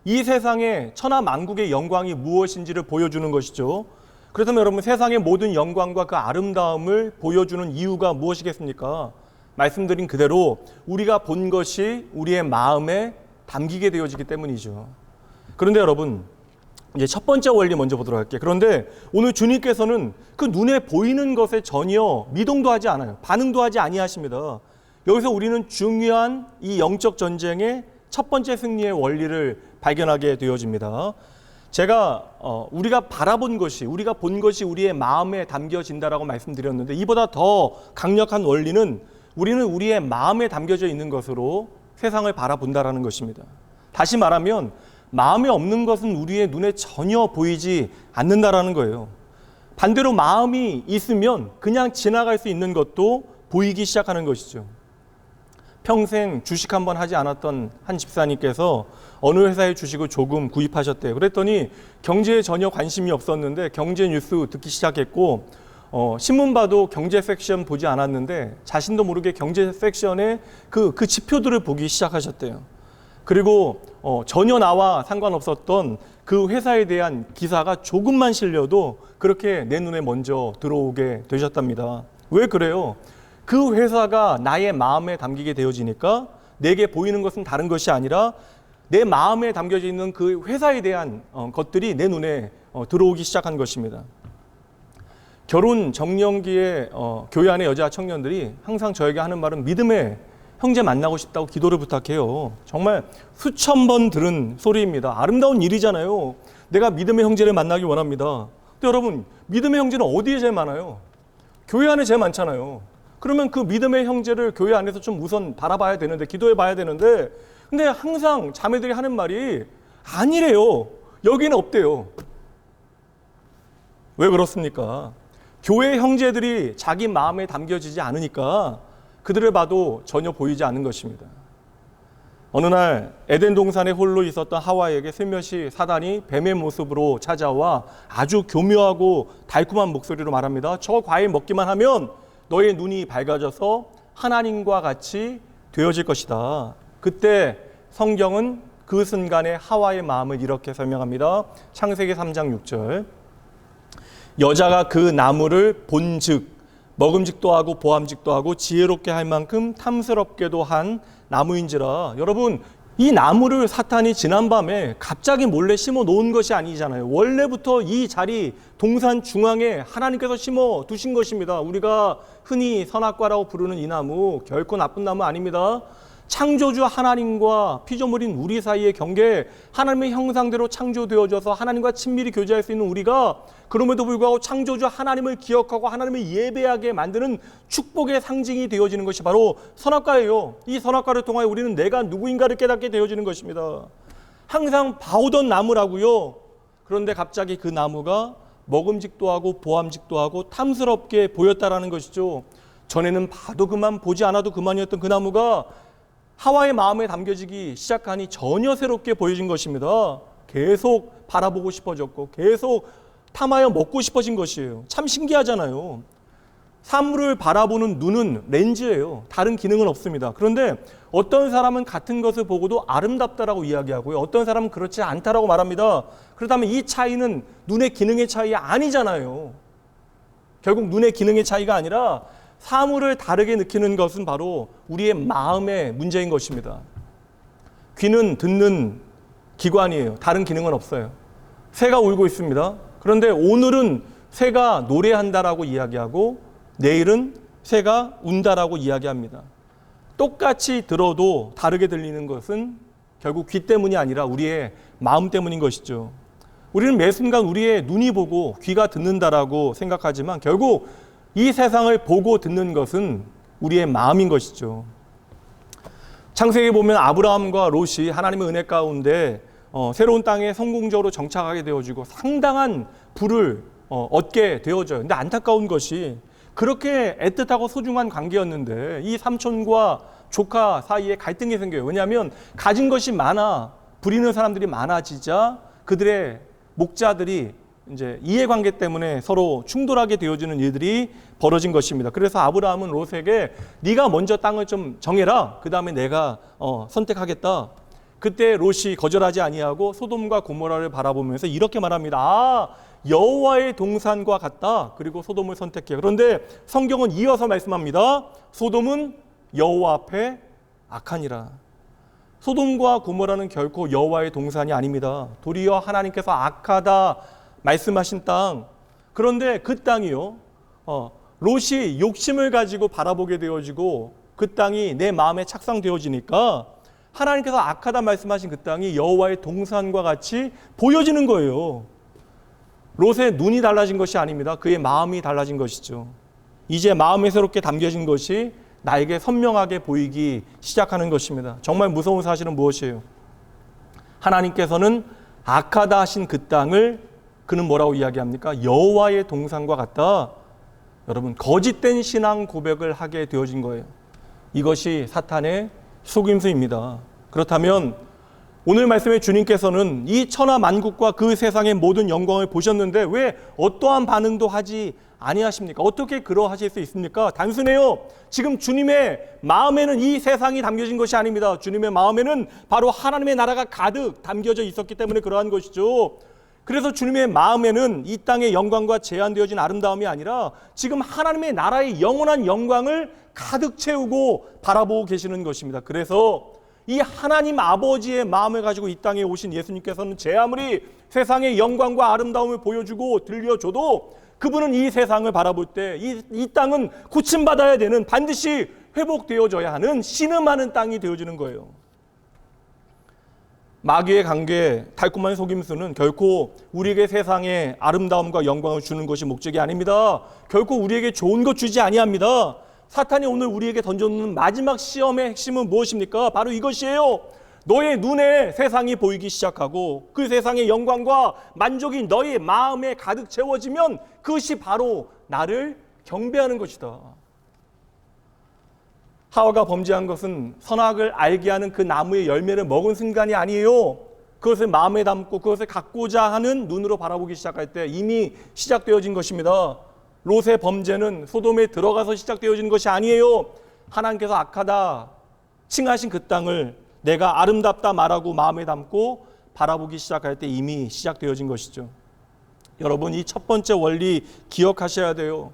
이 세상의 천하 만국의 영광이 무엇인지를 보여주는 것이죠. 그렇다면 여러분, 세상의 모든 영광과 그 아름다움을 보여주는 이유가 무엇이겠습니까? 말씀드린 그대로 우리가 본 것이 우리의 마음에 담기게 되어지기 때문이죠. 그런데 여러분, 이제 첫 번째 원리 먼저 보도록 할게요. 그런데 오늘 주님께서는 그 눈에 보이는 것에 전혀 미동도 하지 않아요. 반응도 하지 아니하십니다. 여기서 우리는 중요한 이 영적 전쟁의 첫 번째 승리의 원리를 발견하게 되어집니다. 제가 우리가 바라본 것이, 우리가 본 것이 우리의 마음에 담겨진다라고 말씀드렸는데, 이보다 더 강력한 원리는 우리는 우리의 마음에 담겨져 있는 것으로 세상을 바라본다라는 것입니다. 다시 말하면 마음에 없는 것은 우리의 눈에 전혀 보이지 않는다라는 거예요. 반대로 마음이 있으면 그냥 지나갈 수 있는 것도 보이기 시작하는 것이죠. 평생 주식 한번 하지 않았던 한 집사님께서 어느 회사의 주식을 조금 구입하셨대요. 그랬더니 경제에 전혀 관심이 없었는데 경제 뉴스 듣기 시작했고, 신문 봐도 경제 섹션 보지 않았는데 자신도 모르게 경제 섹션의 그 지표들을 보기 시작하셨대요. 그리고 전혀 나와 상관없었던 그 회사에 대한 기사가 조금만 실려도 그렇게 내 눈에 먼저 들어오게 되셨답니다. 왜 그래요? 그 회사가 나의 마음에 담기게 되어지니까 내게 보이는 것은 다른 것이 아니라 내 마음에 담겨져 있는 그 회사에 대한 것들이 내 눈에 들어오기 시작한 것입니다. 결혼 정년기에 교회 안의 여자 청년들이 항상 저에게 하는 말은 믿음의 형제 만나고 싶다고 기도를 부탁해요. 정말 수천 번 들은 소리입니다. 아름다운 일이잖아요. 내가 믿음의 형제를 만나기 원합니다. 근데 여러분, 믿음의 형제는 어디에 제일 많아요? 교회 안에 제일 많잖아요. 그러면 그 믿음의 형제를 교회 안에서 좀 우선 바라봐야 되는데, 기도해 봐야 되는데, 근데 항상 자매들이 하는 말이 아니래요. 여기는 없대요. 왜 그렇습니까? 교회 형제들이 자기 마음에 담겨지지 않으니까 그들을 봐도 전혀 보이지 않는 것입니다. 어느 날 에덴 동산에 홀로 있었던 하와에게 슬며시 사단이 뱀의 모습으로 찾아와 아주 교묘하고 달콤한 목소리로 말합니다. 저 과일 먹기만 하면 너의 눈이 밝아져서 하나님과 같이 되어질 것이다. 그때 성경은 그 순간에 하와의 마음을 이렇게 설명합니다. 창세기 3장 6절. 여자가 그 나무를 본즉 먹음직도 하고 보암직도 하고 지혜롭게 할 만큼 탐스럽게도 한 나무인지라. 여러분, 이 나무를 사탄이 지난밤에 갑자기 몰래 심어 놓은 것이 아니잖아요. 원래부터 이 자리 동산 중앙에 하나님께서 심어 두신 것입니다. 우리가 흔히 선악과라고 부르는 이 나무 결코 나쁜 나무 아닙니다. 창조주 하나님과 피조물인 우리 사이의 경계, 하나님의 형상대로 창조되어져서 하나님과 친밀히 교제할 수 있는 우리가 그럼에도 불구하고 창조주 하나님을 기억하고 하나님을 예배하게 만드는 축복의 상징이 되어지는 것이 바로 선악과예요. 이 선악과를 통하여 우리는 내가 누구인가를 깨닫게 되어지는 것입니다. 항상 봐오던 나무라고요. 그런데 갑자기 그 나무가 먹음직도 하고 보암직도 하고 탐스럽게 보였다라는 것이죠. 전에는 봐도 그만 보지 않아도 그만이었던 그 나무가 하와의 마음에 담겨지기 시작하니 전혀 새롭게 보여진 것입니다. 계속 바라보고 싶어졌고 계속 탐하여 먹고 싶어진 것이에요. 참 신기하잖아요. 사물을 바라보는 눈은 렌즈예요. 다른 기능은 없습니다. 그런데 어떤 사람은 같은 것을 보고도 아름답다라고 이야기하고요. 어떤 사람은 그렇지 않다라고 말합니다. 그렇다면 이 차이는 눈의 기능의 차이 아니잖아요. 결국 눈의 기능의 차이가 아니라 사물을 다르게 느끼는 것은 바로 우리의 마음의 문제인 것입니다. 귀는 듣는 기관이에요. 다른 기능은 없어요. 새가 울고 있습니다. 그런데 오늘은 새가 노래한다라고 이야기하고 내일은 새가 운다라고 이야기합니다. 똑같이 들어도 다르게 들리는 것은 결국 귀 때문이 아니라 우리의 마음 때문인 것이죠. 우리는 매 순간 우리의 눈이 보고 귀가 듣는다라고 생각하지만 결국 이 세상을 보고 듣는 것은 우리의 마음인 것이죠. 창세기에 보면 아브라함과 롯이 하나님의 은혜 가운데 새로운 땅에 성공적으로 정착하게 되어지고 상당한 부를 얻게 되어져요. 근데 안타까운 것이 그렇게 애틋하고 소중한 관계였는데 이 삼촌과 조카 사이에 갈등이 생겨요. 왜냐하면 가진 것이 많아 부리는 사람들이 많아지자 그들의 목자들이 이제 이해관계 때문에 서로 충돌하게 되어지는 일들이 벌어진 것입니다. 그래서 아브라함은 롯에게 네가 먼저 땅을 좀 정해라. 그 다음에 내가 선택하겠다. 그때 롯이 거절하지 아니하고 소돔과 고모라를 바라보면서 이렇게 말합니다. 여호와의 동산과 같다. 그리고 소돔을 선택해. 그런데 성경은 이어서 말씀합니다. 소돔은 여호와 앞에 악하니라. 소돔과 고모라는 결코 여호와의 동산이 아닙니다. 도리어 하나님께서 악하다 말씀하신 땅. 그런데 그 땅이요. 롯이 욕심을 가지고 바라보게 되어지고 그 땅이 내 마음에 착상되어지니까 하나님께서 악하다 말씀하신 그 땅이 여호와의 동산과 같이 보여지는 거예요. 롯의 눈이 달라진 것이 아닙니다. 그의 마음이 달라진 것이죠. 이제 마음에 새롭게 담겨진 것이 나에게 선명하게 보이기 시작하는 것입니다. 정말 무서운 사실은 무엇이에요? 하나님께서는 악하다 하신 그 땅을 그는 뭐라고 이야기합니까? 여호와의 동산과 같다. 여러분, 거짓된 신앙 고백을 하게 되어진 거예요. 이것이 사탄의 속임수입니다. 그렇다면 오늘 말씀에 주님께서는 이 천하 만국과 그 세상의 모든 영광을 보셨는데 왜 어떠한 반응도 하지 아니하십니까? 어떻게 그러하실 수 있습니까? 단순해요. 지금 주님의 마음에는 이 세상이 담겨진 것이 아닙니다. 주님의 마음에는 바로 하나님의 나라가 가득 담겨져 있었기 때문에 그러한 것이죠. 그래서 주님의 마음에는 이 땅의 영광과 제한되어진 아름다움이 아니라 지금 하나님의 나라의 영원한 영광을 가득 채우고 바라보고 계시는 것입니다. 그래서 이 하나님 아버지의 마음을 가지고 이 땅에 오신 예수님께서는 제 아무리 세상의 영광과 아름다움을 보여주고 들려줘도 그분은 이 세상을 바라볼 때 이 땅은 고침받아야 되는, 반드시 회복되어져야 하는 신음하는 땅이 되어지는 거예요. 마귀의 관계, 달콤한 속임수는 결코 우리에게 세상의 아름다움과 영광을 주는 것이 목적이 아닙니다. 결코 우리에게 좋은 것 주지 아니합니다. 사탄이 오늘 우리에게 던져놓는 마지막 시험의 핵심은 무엇입니까? 바로 이것이에요. 너의 눈에 세상이 보이기 시작하고 그 세상의 영광과 만족이 너의 마음에 가득 채워지면 그것이 바로 나를 경배하는 것이다. 하와가 범죄한 것은 선악을 알게 하는 그 나무의 열매를 먹은 순간이 아니에요. 그것을 마음에 담고 그것을 갖고자 하는 눈으로 바라보기 시작할 때 이미 시작되어진 것입니다. 롯의 범죄는 소돔에 들어가서 시작되어진 것이 아니에요. 하나님께서 악하다 칭하신 그 땅을 내가 아름답다 말하고 마음에 담고 바라보기 시작할 때 이미 시작되어진 것이죠. 여러분, 이 첫 번째 원리 기억하셔야 돼요.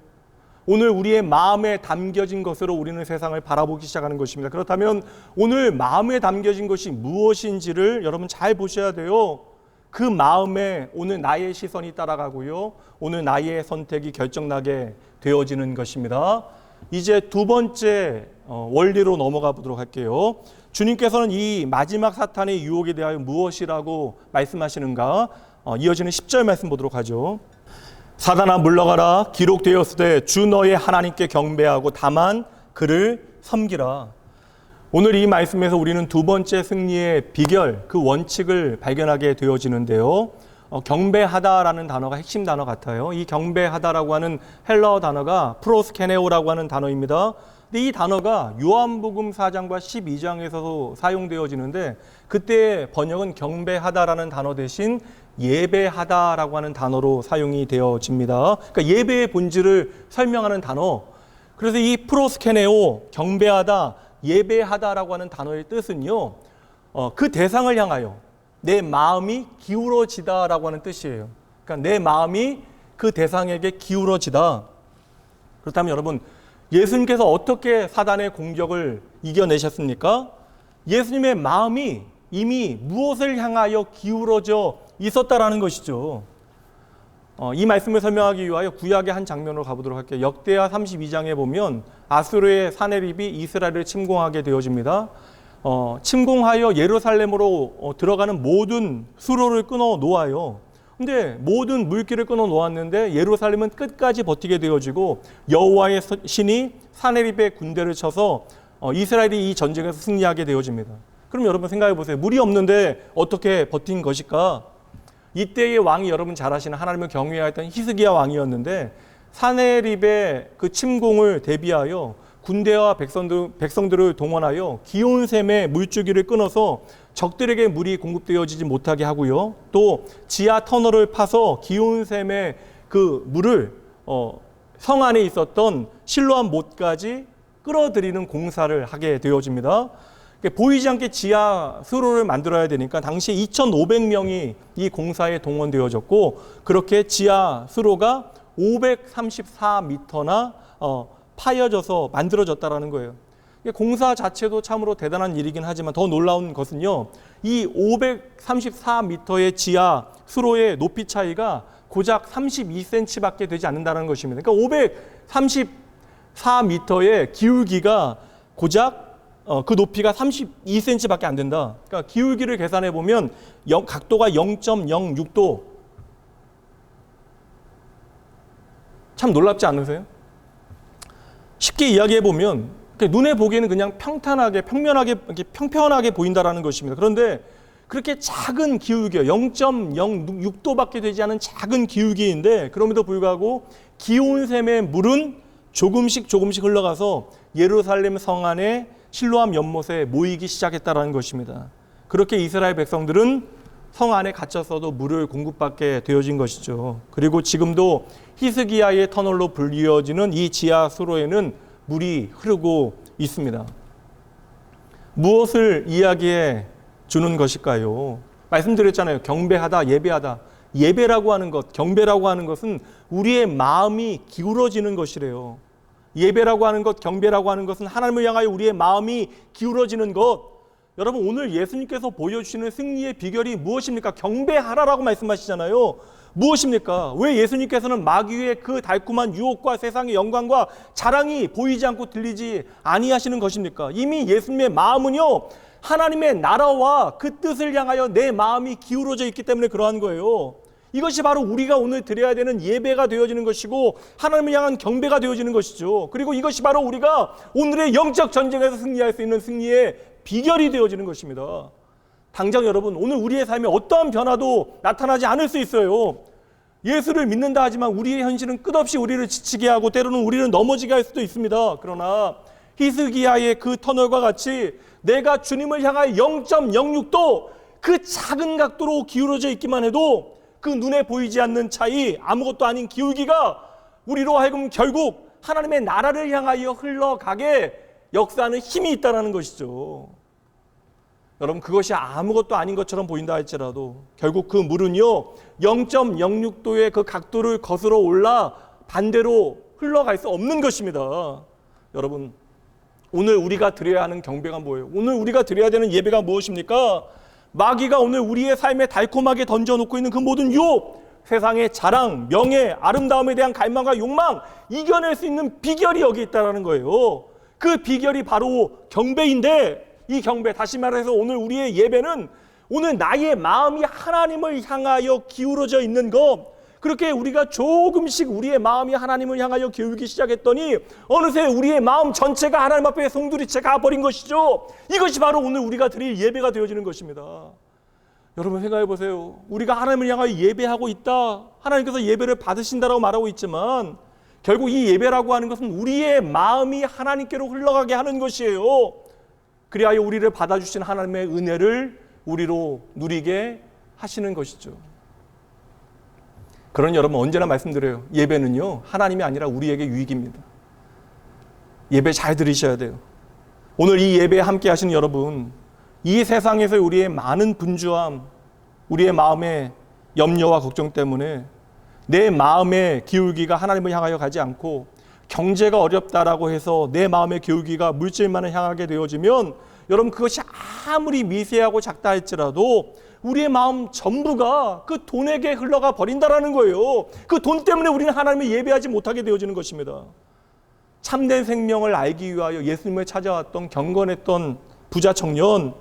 오늘 우리의 마음에 담겨진 것으로 우리는 세상을 바라보기 시작하는 것입니다. 그렇다면 오늘 마음에 담겨진 것이 무엇인지를 여러분 잘 보셔야 돼요. 그 마음에 오늘 나의 시선이 따라가고요. 오늘 나의 선택이 결정나게 되어지는 것입니다. 이제 두 번째 원리로 넘어가 보도록 할게요. 주님께서는 이 마지막 사탄의 유혹에 대하여 무엇이라고 말씀하시는가? 이어지는 10절 말씀 보도록 하죠. 사단아 물러가라. 기록되었으되 주 너의 하나님께 경배하고 다만 그를 섬기라. 오늘 이 말씀에서 우리는 두 번째 승리의 비결, 그 원칙을 발견하게 되어지는데요. 경배하다라는 단어가 핵심 단어 같아요. 이 경배하다라고 하는 헬라어 단어가 프로스케네오라고 하는 단어입니다. 근데 이 단어가 요한복음 4장과 12장에서도 사용되어지는데 그때 번역은 경배하다라는 단어 대신 예배하다라고 하는 단어로 사용이 되어집니다. 그러니까 예배의 본질을 설명하는 단어. 그래서 이 프로스케네오, 경배하다, 예배하다라고 하는 단어의 뜻은요, 그 대상을 향하여 내 마음이 기울어지다라고 하는 뜻이에요. 그러니까 내 마음이 그 대상에게 기울어지다. 그렇다면 여러분, 예수님께서 어떻게 사단의 공격을 이겨내셨습니까? 예수님의 마음이 이미 무엇을 향하여 기울어져 있었다라는 것이죠. 이 말씀을 설명하기 위하여 구약의 한 장면으로 가보도록 할게요. 역대하 32장에 보면 아수르의 사네립이 이스라엘을 침공하게 되어집니다. 침공하여 예루살렘으로 들어가는 모든 수로를 끊어 놓아요. 근데 모든 물길을 끊어 놓았는데 예루살렘은 끝까지 버티게 되어지고 여호와의 신이 사네립의 군대를 쳐서 이스라엘이 이 전쟁에서 승리하게 되어집니다. 그럼 여러분 생각해 보세요. 물이 없는데 어떻게 버틴 것일까? 이때의 왕이 여러분 잘 아시는 하나님을 경외하였던 히스기야 왕이었는데 사네립의 그 침공을 대비하여 군대와 백성들을 동원하여 기온샘의 물줄기를 끊어서 적들에게 물이 공급되어지지 못하게 하고요. 또 지하 터널을 파서 기온샘의 그 물을 성 안에 있었던 실로암 못까지 끌어들이는 공사를 하게 되어집니다. 보이지 않게 지하 수로를 만들어야 되니까 당시 2,500명이 이 공사에 동원되어졌고 그렇게 지하 수로가 534m나 파여져서 만들어졌다라는 거예요. 공사 자체도 참으로 대단한 일이긴 하지만 더 놀라운 것은요, 이 534m의 지하 수로의 높이 차이가 고작 32cm밖에 되지 않는다는 것입니다. 그러니까 534m의 기울기가 고작 그 높이가 32cm밖에 안 된다. 그러니까 기울기를 계산해 보면 각도가 0.06도. 참 놀랍지 않으세요? 쉽게 이야기해 보면 눈에 보기에는 그냥 평탄하게 평평하게 보인다라는 것입니다. 그런데 그렇게 작은 기울기요, 0.06도밖에 되지 않은 작은 기울기인데 그럼에도 불구하고 기온샘의 물은 조금씩 흘러가서 예루살렘 성 안에 실로암 연못에 모이기 시작했다라는 것입니다. 그렇게 이스라엘 백성들은 성 안에 갇혔어도 물을 공급받게 되어진 것이죠. 그리고 지금도 히스기야의 터널로 불리어지는 이 지하 수로에는 물이 흐르고 있습니다. 무엇을 이야기해 주는 것일까요? 말씀드렸잖아요. 경배하다, 예배하다. 예배라고 하는 것, 경배라고 하는 것은 우리의 마음이 기울어지는 것이래요. 예배라고 하는 것, 경배라고 하는 것은 하나님을 향하여 우리의 마음이 기울어지는 것. 여러분, 오늘 예수님께서 보여주시는 승리의 비결이 무엇입니까? 경배하라라고 말씀하시잖아요. 무엇입니까? 왜 예수님께서는 마귀의 그 달콤한 유혹과 세상의 영광과 자랑이 보이지 않고 들리지 아니하시는 것입니까? 이미 예수님의 마음은요, 하나님의 나라와 그 뜻을 향하여 내 마음이 기울어져 있기 때문에 그러한 거예요. 이것이 바로 우리가 오늘 드려야 되는 예배가 되어지는 것이고 하나님을 향한 경배가 되어지는 것이죠. 그리고 이것이 바로 우리가 오늘의 영적 전쟁에서 승리할 수 있는 승리의 비결이 되어지는 것입니다. 당장 여러분, 오늘 우리의 삶에 어떠한 변화도 나타나지 않을 수 있어요. 예수를 믿는다 하지만 우리의 현실은 끝없이 우리를 지치게 하고 때로는 우리를 넘어지게 할 수도 있습니다. 그러나 히스기야의 그 터널과 같이 내가 주님을 향하여 0.06도 그 작은 각도로 기울어져 있기만 해도 그 눈에 보이지 않는 차이, 아무것도 아닌 기울기가 우리로 하여금 결국 하나님의 나라를 향하여 흘러가게 역사하는 힘이 있다는 것이죠. 여러분, 그것이 아무것도 아닌 것처럼 보인다 할지라도 결국 그 물은요, 0.06도의 그 각도를 거슬러 올라 반대로 흘러갈 수 없는 것입니다. 여러분, 오늘 우리가 드려야 하는 경배가 뭐예요? 오늘 우리가 드려야 되는 예배가 무엇입니까? 마귀가 오늘 우리의 삶에 달콤하게 던져놓고 있는 그 모든 유혹, 세상의 자랑, 명예, 아름다움에 대한 갈망과 욕망, 이겨낼 수 있는 비결이 여기 있다는 거예요. 그 비결이 바로 경배인데 이 경배, 다시 말해서 오늘 우리의 예배는 오늘 나의 마음이 하나님을 향하여 기울어져 있는 것, 그렇게 우리가 조금씩 우리의 마음이 하나님을 향하여 기울기 시작했더니 어느새 우리의 마음 전체가 하나님 앞에 송두리째 가버린 것이죠. 이것이 바로 오늘 우리가 드릴 예배가 되어지는 것입니다. 여러분 생각해 보세요. 우리가 하나님을 향하여 예배하고 있다, 하나님께서 예배를 받으신다라고 말하고 있지만 결국 이 예배라고 하는 것은 우리의 마음이 하나님께로 흘러가게 하는 것이에요. 그리하여 우리를 받아주신 하나님의 은혜를 우리로 누리게 하시는 것이죠. 그러니 여러분 언제나 말씀드려요. 예배는요, 하나님이 아니라 우리에게 유익입니다. 예배 잘 들으셔야 돼요. 오늘 이 예배에 함께 하시는 여러분, 이 세상에서 우리의 많은 분주함, 우리의 마음의 염려와 걱정 때문에 내 마음의 기울기가 하나님을 향하여 가지 않고 경제가 어렵다라고 해서 내 마음의 기울기가 물질만을 향하게 되어지면 여러분 그것이 아무리 미세하고 작다 할지라도 우리의 마음 전부가 그 돈에게 흘러가 버린다라는 거예요. 그 돈 때문에 우리는 하나님을 예배하지 못하게 되어지는 것입니다. 참된 생명을 알기 위하여 예수님을 찾아왔던 경건했던 부자 청년,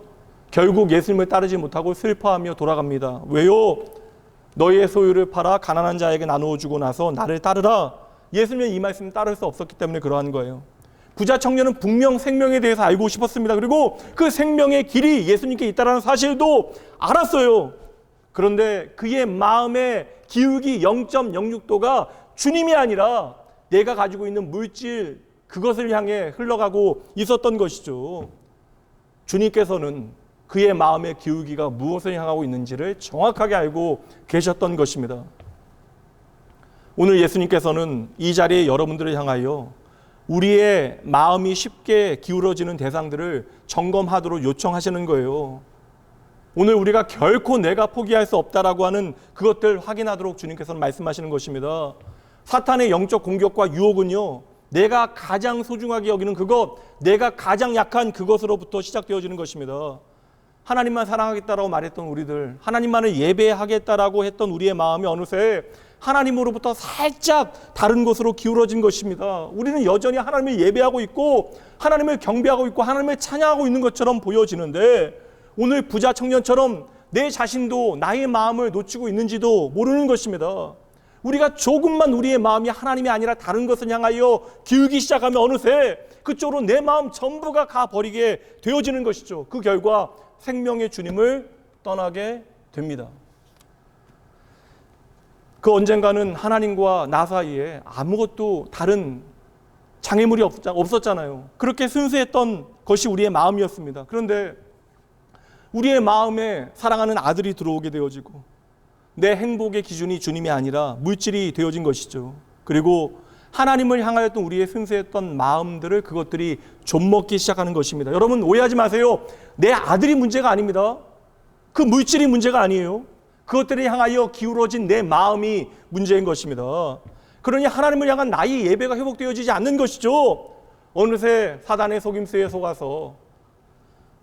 결국 예수님을 따르지 못하고 슬퍼하며 돌아갑니다. 왜요? 너희의 소유를 팔아 가난한 자에게 나누어 주고 나서 나를 따르라. 예수님의 이 말씀을 따를 수 없었기 때문에 그러한 거예요. 부자 청년은 분명 생명에 대해서 알고 싶었습니다. 그리고 그 생명의 길이 예수님께 있다는 사실도 알았어요. 그런데 그의 마음의 기울기 0.06도가 주님이 아니라 내가 가지고 있는 물질, 그것을 향해 흘러가고 있었던 것이죠. 주님께서는 그의 마음의 기울기가 무엇을 향하고 있는지를 정확하게 알고 계셨던 것입니다. 오늘 예수님께서는 이 자리에 여러분들을 향하여 우리의 마음이 쉽게 기울어지는 대상들을 점검하도록 요청하시는 거예요. 오늘 우리가 결코 내가 포기할 수 없다라고 하는 그것들 확인하도록 주님께서는 말씀하시는 것입니다. 사탄의 영적 공격과 유혹은요, 내가 가장 소중하게 여기는 그것, 내가 가장 약한 그것으로부터 시작되어지는 것입니다. 하나님만 사랑하겠다라고 말했던 우리들, 하나님만을 예배하겠다라고 했던 우리의 마음이 어느새 하나님으로부터 살짝 다른 곳으로 기울어진 것입니다. 우리는 여전히 하나님을 예배하고 있고 하나님을 경배하고 있고 하나님을 찬양하고 있는 것처럼 보여지는데 오늘 부자 청년처럼 내 자신도 나의 마음을 놓치고 있는지도 모르는 것입니다. 우리가 조금만 우리의 마음이 하나님이 아니라 다른 것을 향하여 기울기 시작하면 어느새 그쪽으로 내 마음 전부가 가버리게 되어지는 것이죠. 그 결과 생명의 주님을 떠나게 됩니다. 그 언젠가는 하나님과 나 사이에 아무것도 다른 장애물이 없었잖아요. 그렇게 순수했던 것이 우리의 마음이었습니다. 그런데 우리의 마음에 사랑하는 아들이 들어오게 되어지고 내 행복의 기준이 주님이 아니라 물질이 되어진 것이죠. 그리고 하나님을 향하였던 우리의 순수했던 마음들을 그것들이 좀먹기 시작하는 것입니다. 여러분 오해하지 마세요. 내 아들이 문제가 아닙니다. 그 물질이 문제가 아니에요. 그것들을 향하여 기울어진 내 마음이 문제인 것입니다. 그러니 하나님을 향한 나의 예배가 회복되어지지 않는 것이죠. 어느새 사단의 속임수에 속아서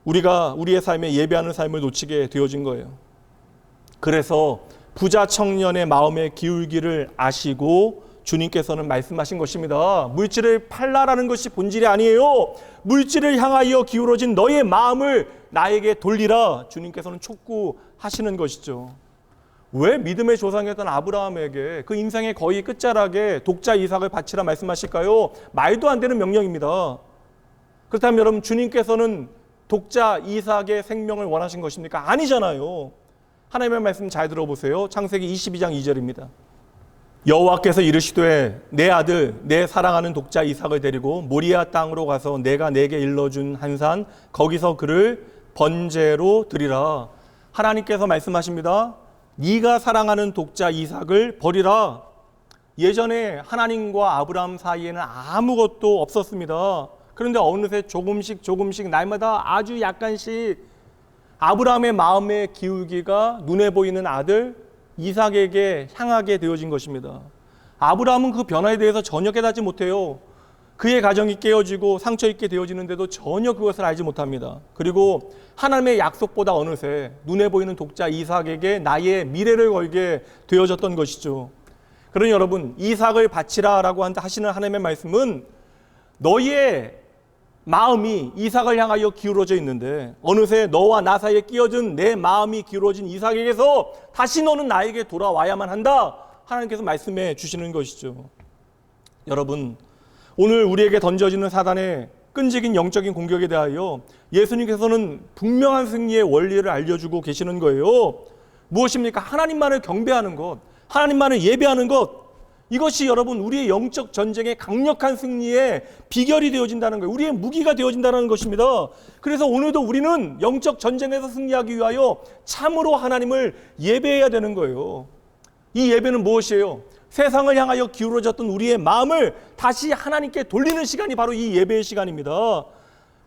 우리가 우리의 삶에 예배하는 삶을 놓치게 되어진 거예요. 그래서 부자 청년의 마음의 기울기를 아시고 주님께서는 말씀하신 것입니다. 물질을 팔라라는 것이 본질이 아니에요. 물질을 향하여 기울어진 너의 마음을 나에게 돌리라. 주님께서는 촉구하시는 것이죠. 왜 믿음의 조상이었던 아브라함에게 그 인생의 거의 끝자락에 독자 이삭을 바치라 말씀하실까요? 말도 안 되는 명령입니다. 그렇다면 여러분 주님께서는 독자 이삭의 생명을 원하신 것입니까? 아니잖아요. 하나님의 말씀 잘 들어보세요. 창세기 22장 2절입니다. 여호와께서 이르시되 내 아들 내 사랑하는 독자 이삭을 데리고 모리아 땅으로 가서 내가 내게 일러준 한 산 거기서 그를 번제로 드리라. 하나님께서 말씀하십니다. 네가 사랑하는 독자 이삭을 버리라. 예전에 하나님과 아브라함 사이에는 아무것도 없었습니다. 그런데 어느새 조금씩 날마다 아주 약간씩 아브라함의 마음의 기울기가 눈에 보이는 아들 이삭에게 향하게 되어진 것입니다. 아브라함은 그 변화에 대해서 전혀 깨닫지 못해요. 그의 가정이 깨어지고 상처 입게 되어지는데도 전혀 그것을 알지 못합니다. 그리고 하나님의 약속보다 어느새 눈에 보이는 독자 이삭에게 나의 미래를 걸게 되어졌던 것이죠. 그러니 여러분 이삭을 바치라라고 하시는 하나님의 말씀은 너희의 마음이 이삭을 향하여 기울어져 있는데 어느새 너와 나 사이에 끼어든 내 마음이 기울어진 이삭에게서 다시 너는 나에게 돌아와야만 한다. 하나님께서 말씀해 주시는 것이죠. 여러분, 오늘 우리에게 던져지는 사단의 끈질긴 영적인 공격에 대하여 예수님께서는 분명한 승리의 원리를 알려주고 계시는 거예요. 무엇입니까? 하나님만을 경배하는 것, 하나님만을 예배하는 것, 이것이 여러분 우리의 영적 전쟁의 강력한 승리의 비결이 되어진다는 거예요. 우리의 무기가 되어진다는 것입니다. 그래서 오늘도 우리는 영적 전쟁에서 승리하기 위하여 참으로 하나님을 예배해야 되는 거예요. 이 예배는 무엇이에요? 세상을 향하여 기울어졌던 우리의 마음을 다시 하나님께 돌리는 시간이 바로 이 예배의 시간입니다.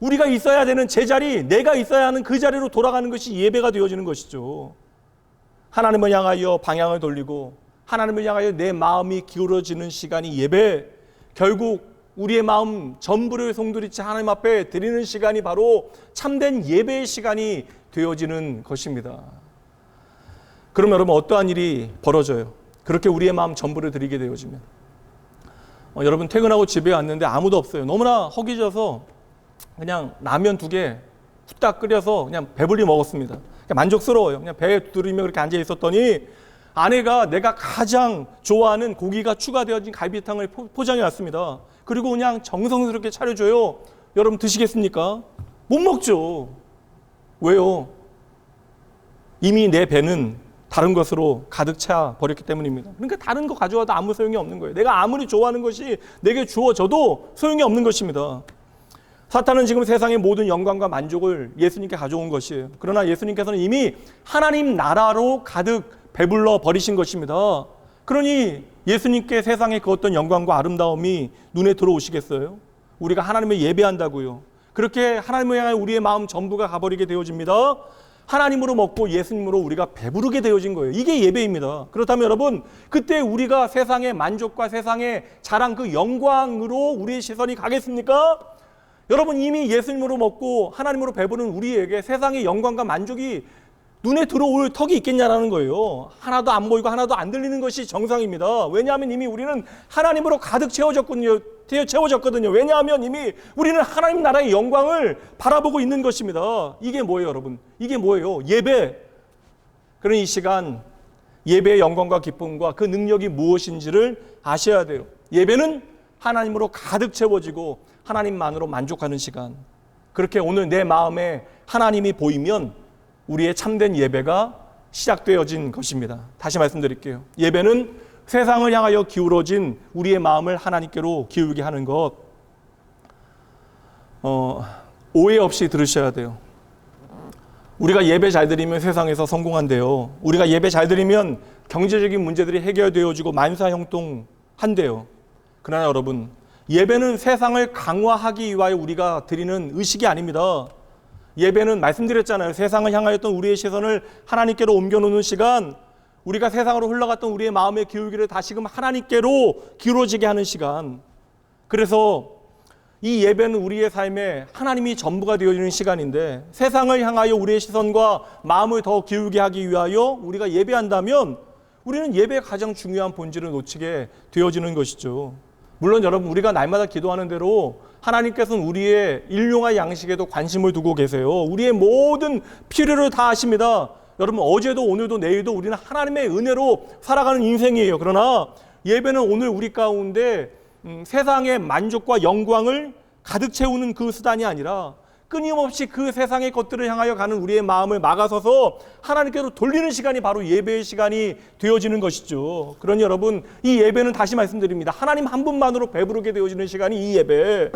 우리가 있어야 되는 제자리, 내가 있어야 하는 그 자리로 돌아가는 것이 예배가 되어지는 것이죠. 하나님을 향하여 방향을 돌리고 하나님을 향하여 내 마음이 기울어지는 시간이 예배, 결국 우리의 마음 전부를 송두리째 하나님 앞에 드리는 시간이 바로 참된 예배의 시간이 되어지는 것입니다. 그럼 여러분 어떠한 일이 벌어져요? 그렇게 우리의 마음 전부를 드리게 되어지면 여러분 퇴근하고 집에 왔는데 아무도 없어요. 너무나 허기져서 그냥 라면 2개 후딱 끓여서 그냥 배불리 먹었습니다. 만족스러워요. 그냥 배에 두드리며 그렇게 앉아 있었더니 아내가 내가 가장 좋아하는 고기가 추가되어진 갈비탕을 포장해 왔습니다. 그리고 그냥 정성스럽게 차려줘요. 여러분 드시겠습니까? 못 먹죠. 왜요? 이미 내 배는 다른 것으로 가득 차 버렸기 때문입니다. 그러니까 다른 거 가져와도 아무 소용이 없는 거예요. 내가 아무리 좋아하는 것이 내게 주어져도 소용이 없는 것입니다. 사탄은 지금 세상의 모든 영광과 만족을 예수님께 가져온 것이에요. 그러나 예수님께서는 이미 하나님 나라로 가득 배불러 버리신 것입니다. 그러니 예수님께 세상에 그 어떤 영광과 아름다움이 눈에 들어오시겠어요? 우리가 하나님을 예배한다고요. 그렇게 하나님을 향해 우리의 마음 전부가 가버리게 되어집니다. 하나님으로 먹고 예수님으로 우리가 배부르게 되어진 거예요. 이게 예배입니다. 그렇다면 여러분, 그때 우리가 세상의 만족과 세상의 자랑 그 영광으로 우리의 시선이 가겠습니까? 여러분, 이미 예수님으로 먹고 하나님으로 배부른 우리에게 세상의 영광과 만족이 눈에 들어올 턱이 있겠냐라는 거예요. 하나도 안 보이고 하나도 안 들리는 것이 정상입니다. 왜냐하면 이미 우리는 하나님으로 가득 채워졌거든요. 왜냐하면 이미 우리는 하나님 나라의 영광을 바라보고 있는 것입니다. 이게 뭐예요, 여러분? 이게 뭐예요? 예배. 그러니 이 시간 예배의 영광과 기쁨과 그 능력이 무엇인지를 아셔야 돼요. 예배는 하나님으로 가득 채워지고 하나님만으로 만족하는 시간. 그렇게 오늘 내 마음에 하나님이 보이면 우리의 참된 예배가 시작되어진 것입니다. 다시 말씀드릴게요. 예배는 세상을 향하여 기울어진 우리의 마음을 하나님께로 기울게 하는 것. 오해 없이 들으셔야 돼요. 우리가 예배 잘 드리면 세상에서 성공한대요. 우리가 예배 잘 드리면 경제적인 문제들이 해결되어지고 만사형통한대요. 그러나 여러분, 예배는 세상을 강화하기 위하여 우리가 드리는 의식이 아닙니다. 예배는 말씀드렸잖아요. 세상을 향하였던 우리의 시선을 하나님께로 옮겨놓는 시간, 우리가 세상으로 흘러갔던 우리의 마음의 기울기를 다시금 하나님께로 기울어지게 하는 시간. 그래서 이 예배는 우리의 삶에 하나님이 전부가 되어지는 시간인데, 세상을 향하여 우리의 시선과 마음을 더 기울게 하기 위하여 우리가 예배한다면 우리는 예배의 가장 중요한 본질을 놓치게 되어지는 것이죠. 물론 여러분, 우리가 날마다 기도하는 대로 하나님께서는 우리의 일용할 양식에도 관심을 두고 계세요. 우리의 모든 필요를 다 아십니다. 여러분, 어제도 오늘도 내일도 우리는 하나님의 은혜로 살아가는 인생이에요. 그러나 예배는 오늘 우리 가운데 세상의 만족과 영광을 가득 채우는 그 수단이 아니라 끊임없이 그 세상의 것들을 향하여 가는 우리의 마음을 막아서서 하나님께로 돌리는 시간이 바로 예배의 시간이 되어지는 것이죠. 그러니 여러분, 이 예배는 다시 말씀드립니다. 하나님 한 분만으로 배부르게 되어지는 시간이 이 예배.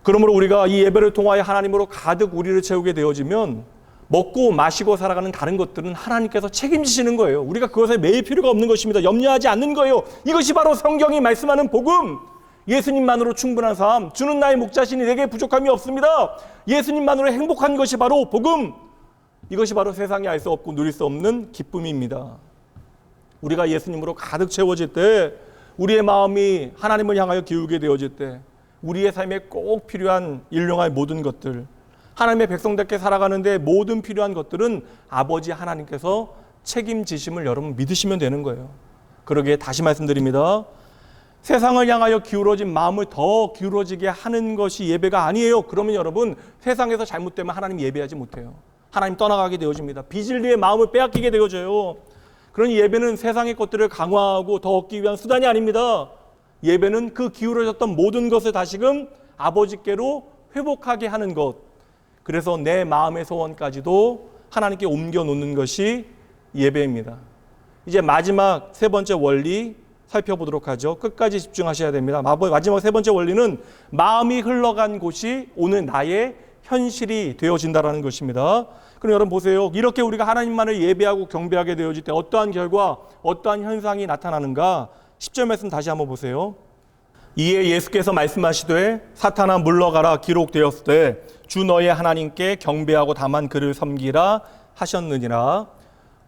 그러므로 우리가 이 예배를 통하여 하나님으로 가득 우리를 채우게 되어지면 먹고 마시고 살아가는 다른 것들은 하나님께서 책임지시는 거예요. 우리가 그것에 매일 필요가 없는 것입니다. 염려하지 않는 거예요. 이것이 바로 성경이 말씀하는 복음. 예수님만으로 충분한 삶, 주는 나의 목자시니 내게 부족함이 없습니다. 예수님만으로 행복한 것이 바로 복음. 이것이 바로 세상에 알 수 없고 누릴 수 없는 기쁨입니다. 우리가 예수님으로 가득 채워질 때, 우리의 마음이 하나님을 향하여 기울게 되어질 때, 우리의 삶에 꼭 필요한 일용할 모든 것들, 하나님의 백성답게 살아가는데 모든 필요한 것들은 아버지 하나님께서 책임지심을 여러분 믿으시면 되는 거예요. 그러기에 다시 말씀드립니다. 세상을 향하여 기울어진 마음을 더 기울어지게 하는 것이 예배가 아니에요. 그러면 여러분, 세상에서 잘못되면 하나님 예배하지 못해요. 하나님 떠나가게 되어집니다. 비진리의 마음을 빼앗기게 되어져요. 그러니 예배는 세상의 것들을 강화하고 더 얻기 위한 수단이 아닙니다. 예배는 그 기울어졌던 모든 것을 다시금 아버지께로 회복하게 하는 것. 그래서 내 마음의 소원까지도 하나님께 옮겨놓는 것이 예배입니다. 이제 마지막 세 번째 원리 살펴보도록 하죠. 끝까지 집중하셔야 됩니다. 마지막 세 번째 원리는 마음이 흘러간 곳이 오늘 나의 현실이 되어진다는 것입니다. 그럼 여러분 보세요. 이렇게 우리가 하나님만을 예배하고 경배하게 되어질 때 어떠한 결과, 어떠한 현상이 나타나는가? 10절 말씀 다시 한번 보세요. 이에 예수께서 말씀하시되 사탄아 물러가라 기록되었을 때 주 너의 하나님께 경배하고 다만 그를 섬기라 하셨느니라.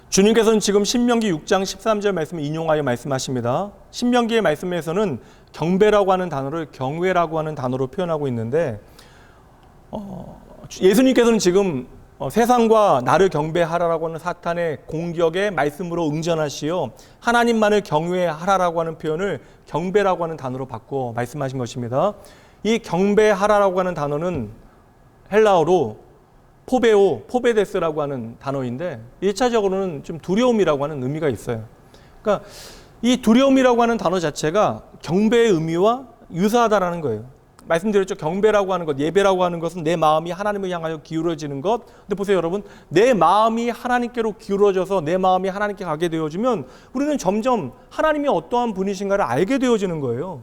주님께서는 지금 신명기 6장 13절 말씀을 인용하여 말씀하십니다. 신명기의 말씀에서는 경배라고 하는 단어를 경외라고 하는 단어로 표현하고 있는데 예수님께서는 지금 세상과 나를 경배하라라고 하는 사탄의 공격에 말씀으로 응전하시어 하나님만을 경외하라라고 하는 표현을 경배라고 하는 단어로 바꿔 말씀하신 것입니다. 이 경배하라라고 하는 단어는 헬라어로 포베데스라고 하는 단어인데 1차적으로는 좀 두려움이라고 하는 의미가 있어요. 그러니까 이 두려움이라고 하는 단어 자체가 경배의 의미와 유사하다라는 거예요. 말씀드렸죠. 경배라고 하는 것, 예배라고 하는 것은 내 마음이 하나님을 향하여 기울어지는 것. 근데 보세요 여러분, 내 마음이 하나님께로 기울어져서 내 마음이 하나님께 가게 되어지면 우리는 점점 하나님이 어떠한 분이신가를 알게 되어지는 거예요.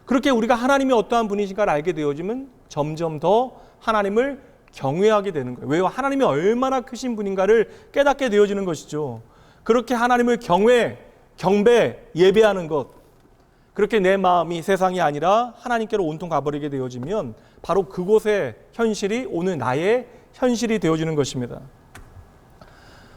그렇게 우리가 하나님이 어떠한 분이신가를 알게 되어지면 점점 더 하나님을 경외하게 되는 거예요. 왜요? 하나님이 얼마나 크신 분인가를 깨닫게 되어지는 것이죠. 그렇게 하나님을 경배, 예배하는 것, 그렇게 내 마음이 세상이 아니라 하나님께로 온통 가버리게 되어지면 바로 그곳의 현실이 오늘 나의 현실이 되어지는 것입니다.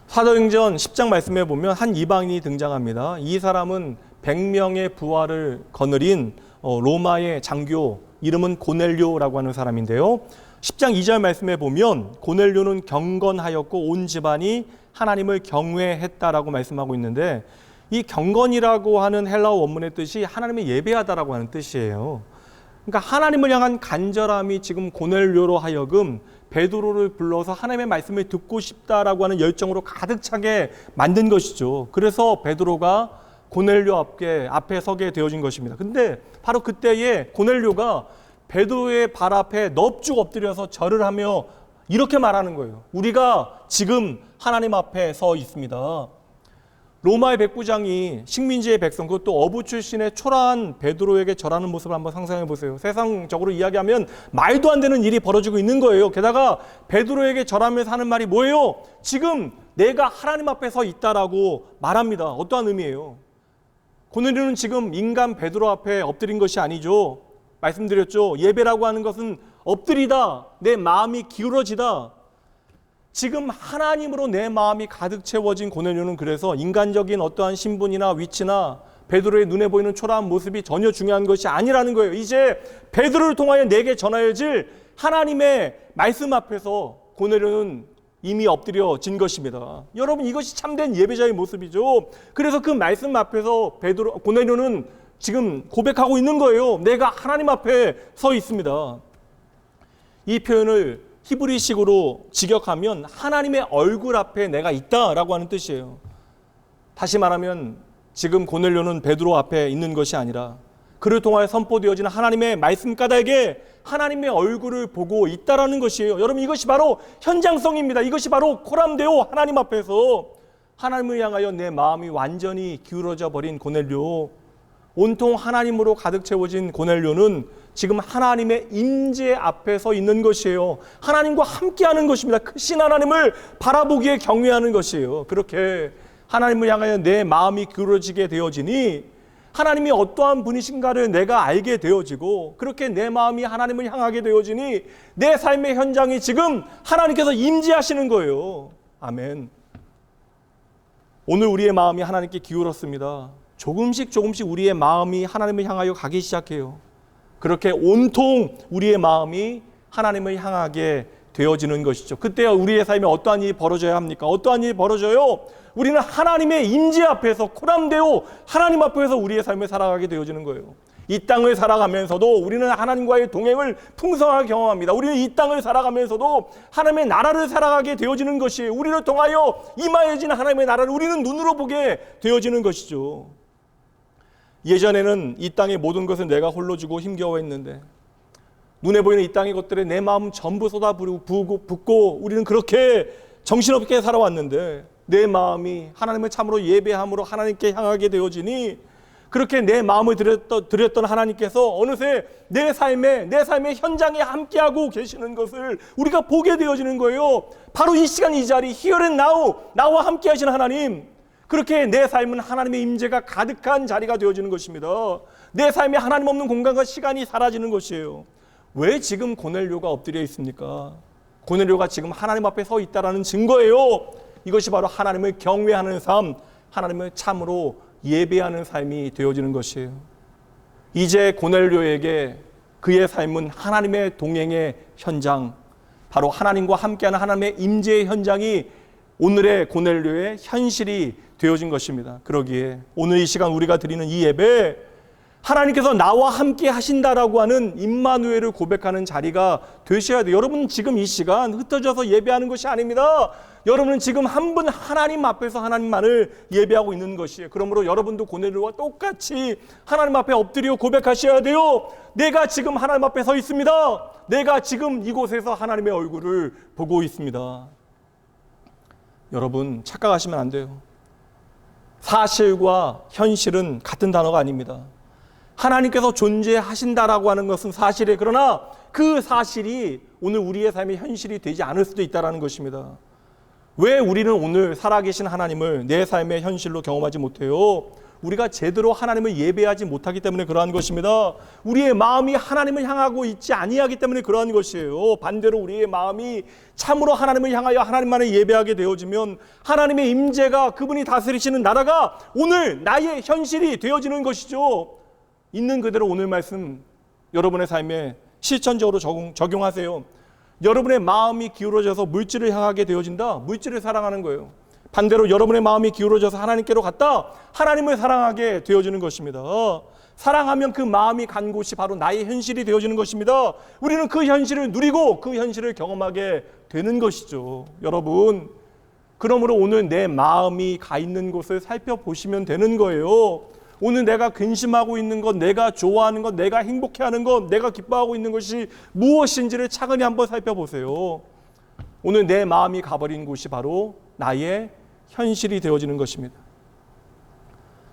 사도행전 10장 말씀에 보면 한 이방인이 등장합니다. 이 사람은 100명의 부하를 거느린 로마의 장교, 이름은 고넬료라고 하는 사람인데요. 10장 2절 말씀에 보면 고넬료는 경건하였고 온 집안이 하나님을 경외했다라고 말씀하고 있는데, 이 경건이라고 하는 헬라어 원문의 뜻이 하나님을 예배하다라고 하는 뜻이에요. 그러니까 하나님을 향한 간절함이 지금 고넬료로 하여금 베드로를 불러서 하나님의 말씀을 듣고 싶다라고 하는 열정으로 가득 차게 만든 것이죠. 그래서 베드로가 고넬료 앞에 서게 되어진 것입니다. 근데 바로 그때에 고넬료가 베드로의 발 앞에 넙죽 엎드려서 절을 하며 이렇게 말하는 거예요. 우리가 지금 하나님 앞에 서 있습니다. 로마의 백부장이 식민지의 백성, 그것도 어부 출신의 초라한 베드로에게 절하는 모습을 한번 상상해 보세요. 세상적으로 이야기하면 말도 안 되는 일이 벌어지고 있는 거예요. 게다가 베드로에게 절하면서 하는 말이 뭐예요? 지금 내가 하나님 앞에 서 있다라고 말합니다. 어떠한 의미예요? 고넬료는 지금 인간 베드로 앞에 엎드린 것이 아니죠. 말씀드렸죠. 예배라고 하는 것은 엎드리다, 내 마음이 기울어지다. 지금 하나님으로 내 마음이 가득 채워진 고넬료는 그래서 인간적인 어떠한 신분이나 위치나 베드로의 눈에 보이는 초라한 모습이 전혀 중요한 것이 아니라는 거예요. 이제 베드로를 통하여 내게 전하여질 하나님의 말씀 앞에서 고넬료는 이미 엎드려진 것입니다. 여러분, 이것이 참된 예배자의 모습이죠. 그래서 그 말씀 앞에서 고넬료는 지금 고백하고 있는 거예요. 내가 하나님 앞에 서 있습니다. 이 표현을 히브리식으로 직역하면 하나님의 얼굴 앞에 내가 있다라고 하는 뜻이에요. 다시 말하면 지금 고넬료는 베드로 앞에 있는 것이 아니라 그를 통하여 선포되어지는 하나님의 말씀 까닭에 하나님의 얼굴을 보고 있다라는 것이에요. 여러분, 이것이 바로 현장성입니다. 이것이 바로 코람데오, 하나님 앞에서 하나님을 향하여 내 마음이 완전히 기울어져 버린 고넬료, 온통 하나님으로 가득 채워진 고넬료는 지금 하나님의 임재 앞에 서 있는 것이에요. 하나님과 함께하는 것입니다. 크신 하나님을 바라보기에 경외하는 것이에요. 그렇게 하나님을 향하여 내 마음이 기울어지게 되어지니 하나님이 어떠한 분이신가를 내가 알게 되어지고, 그렇게 내 마음이 하나님을 향하게 되어지니 내 삶의 현장이 지금 하나님께서 임재하시는 거예요. 아멘. 오늘 우리의 마음이 하나님께 기울었습니다. 조금씩 우리의 마음이 하나님을 향하여 가기 시작해요. 그렇게 온통 우리의 마음이 하나님을 향하게 되어지는 것이죠. 그때 우리의 삶에 어떠한 일이 벌어져야 합니까? 어떠한 일이 벌어져요? 우리는 하나님의 임재 앞에서, 코람데오 하나님 앞에서 우리의 삶을 살아가게 되어지는 거예요. 이 땅을 살아가면서도 우리는 하나님과의 동행을 풍성하게 경험합니다. 우리는 이 땅을 살아가면서도 하나님의 나라를 살아가게 되어지는 것이에요. 우리를 통하여 임하여지는 하나님의 나라를 우리는 눈으로 보게 되어지는 것이죠. 예전에는 이 땅의 모든 것을 내가 홀로 주고 힘겨워했는데 눈에 보이는 이 땅의 것들에 내 마음 전부 쏟아붓고 우리는 그렇게 정신없게 살아왔는데 내 마음이 하나님을 참으로 예배함으로 하나님께 향하게 되어지니 그렇게 내 마음을 드렸던 하나님께서 어느새 내 삶의 현장에 함께하고 계시는 것을 우리가 보게 되어지는 거예요. 바로 이 시간 이 자리 Here and Now 나와 함께 하시는 하나님, 그렇게 내 삶은 하나님의 임재가 가득한 자리가 되어지는 것입니다. 내 삶에 하나님 없는 공간과 시간이 사라지는 것이에요. 왜 지금 고넬료가 엎드려 있습니까? 고넬료가 지금 하나님 앞에 서 있다라는 증거예요. 이것이 바로 하나님을 경외하는 삶, 하나님을 참으로 예배하는 삶이 되어지는 것이에요. 이제 고넬료에게 그의 삶은 하나님의 동행의 현장, 바로 하나님과 함께하는 하나님의 임재의 현장이 오늘의 고넬료의 현실이 되어진 것입니다. 그러기에 오늘 이 시간 우리가 드리는 이 예배, 하나님께서 나와 함께 하신다라고 하는 임마누엘을 고백하는 자리가 되셔야 돼요. 여러분 지금 이 시간 흩어져서 예배하는 것이 아닙니다. 여러분은 지금 한 분 하나님 앞에서 하나님만을 예배하고 있는 것이에요. 그러므로 여러분도 고넬료와 똑같이 하나님 앞에 엎드려 고백하셔야 돼요. 내가 지금 하나님 앞에 서 있습니다. 내가 지금 이곳에서 하나님의 얼굴을 보고 있습니다. 여러분 착각하시면 안 돼요. 사실과 현실은 같은 단어가 아닙니다. 하나님께서 존재하신다라고 하는 것은 사실이에요. 그러나 그 사실이 오늘 우리의 삶의 현실이 되지 않을 수도 있다는 것입니다. 왜 우리는 오늘 살아계신 하나님을 내 삶의 현실로 경험하지 못해요? 우리가 제대로 하나님을 예배하지 못하기 때문에 그러한 것입니다. 우리의 마음이 하나님을 향하고 있지 아니하기 때문에 그러한 것이에요. 반대로 우리의 마음이 참으로 하나님을 향하여 하나님만을 예배하게 되어지면 하나님의 임재가, 그분이 다스리시는 나라가 오늘 나의 현실이 되어지는 것이죠. 있는 그대로 오늘 말씀 여러분의 삶에 실천적으로 적용하세요. 여러분의 마음이 기울어져서 물질을 향하게 되어진다. 물질을 사랑하는 거예요. 반대로 여러분의 마음이 기울어져서 하나님께로 갔다. 하나님을 사랑하게 되어지는 것입니다. 사랑하면 그 마음이 간 곳이 바로 나의 현실이 되어지는 것입니다. 우리는 그 현실을 누리고 그 현실을 경험하게 되는 것이죠. 여러분, 그러므로 오늘 내 마음이 가 있는 곳을 살펴보시면 되는 거예요. 오늘 내가 근심하고 있는 것, 내가 좋아하는 것, 내가 행복해하는 것, 내가 기뻐하고 있는 것이 무엇인지를 차근히 한번 살펴보세요. 오늘 내 마음이 가버린 곳이 바로 나의 현실이 되어지는 것입니다.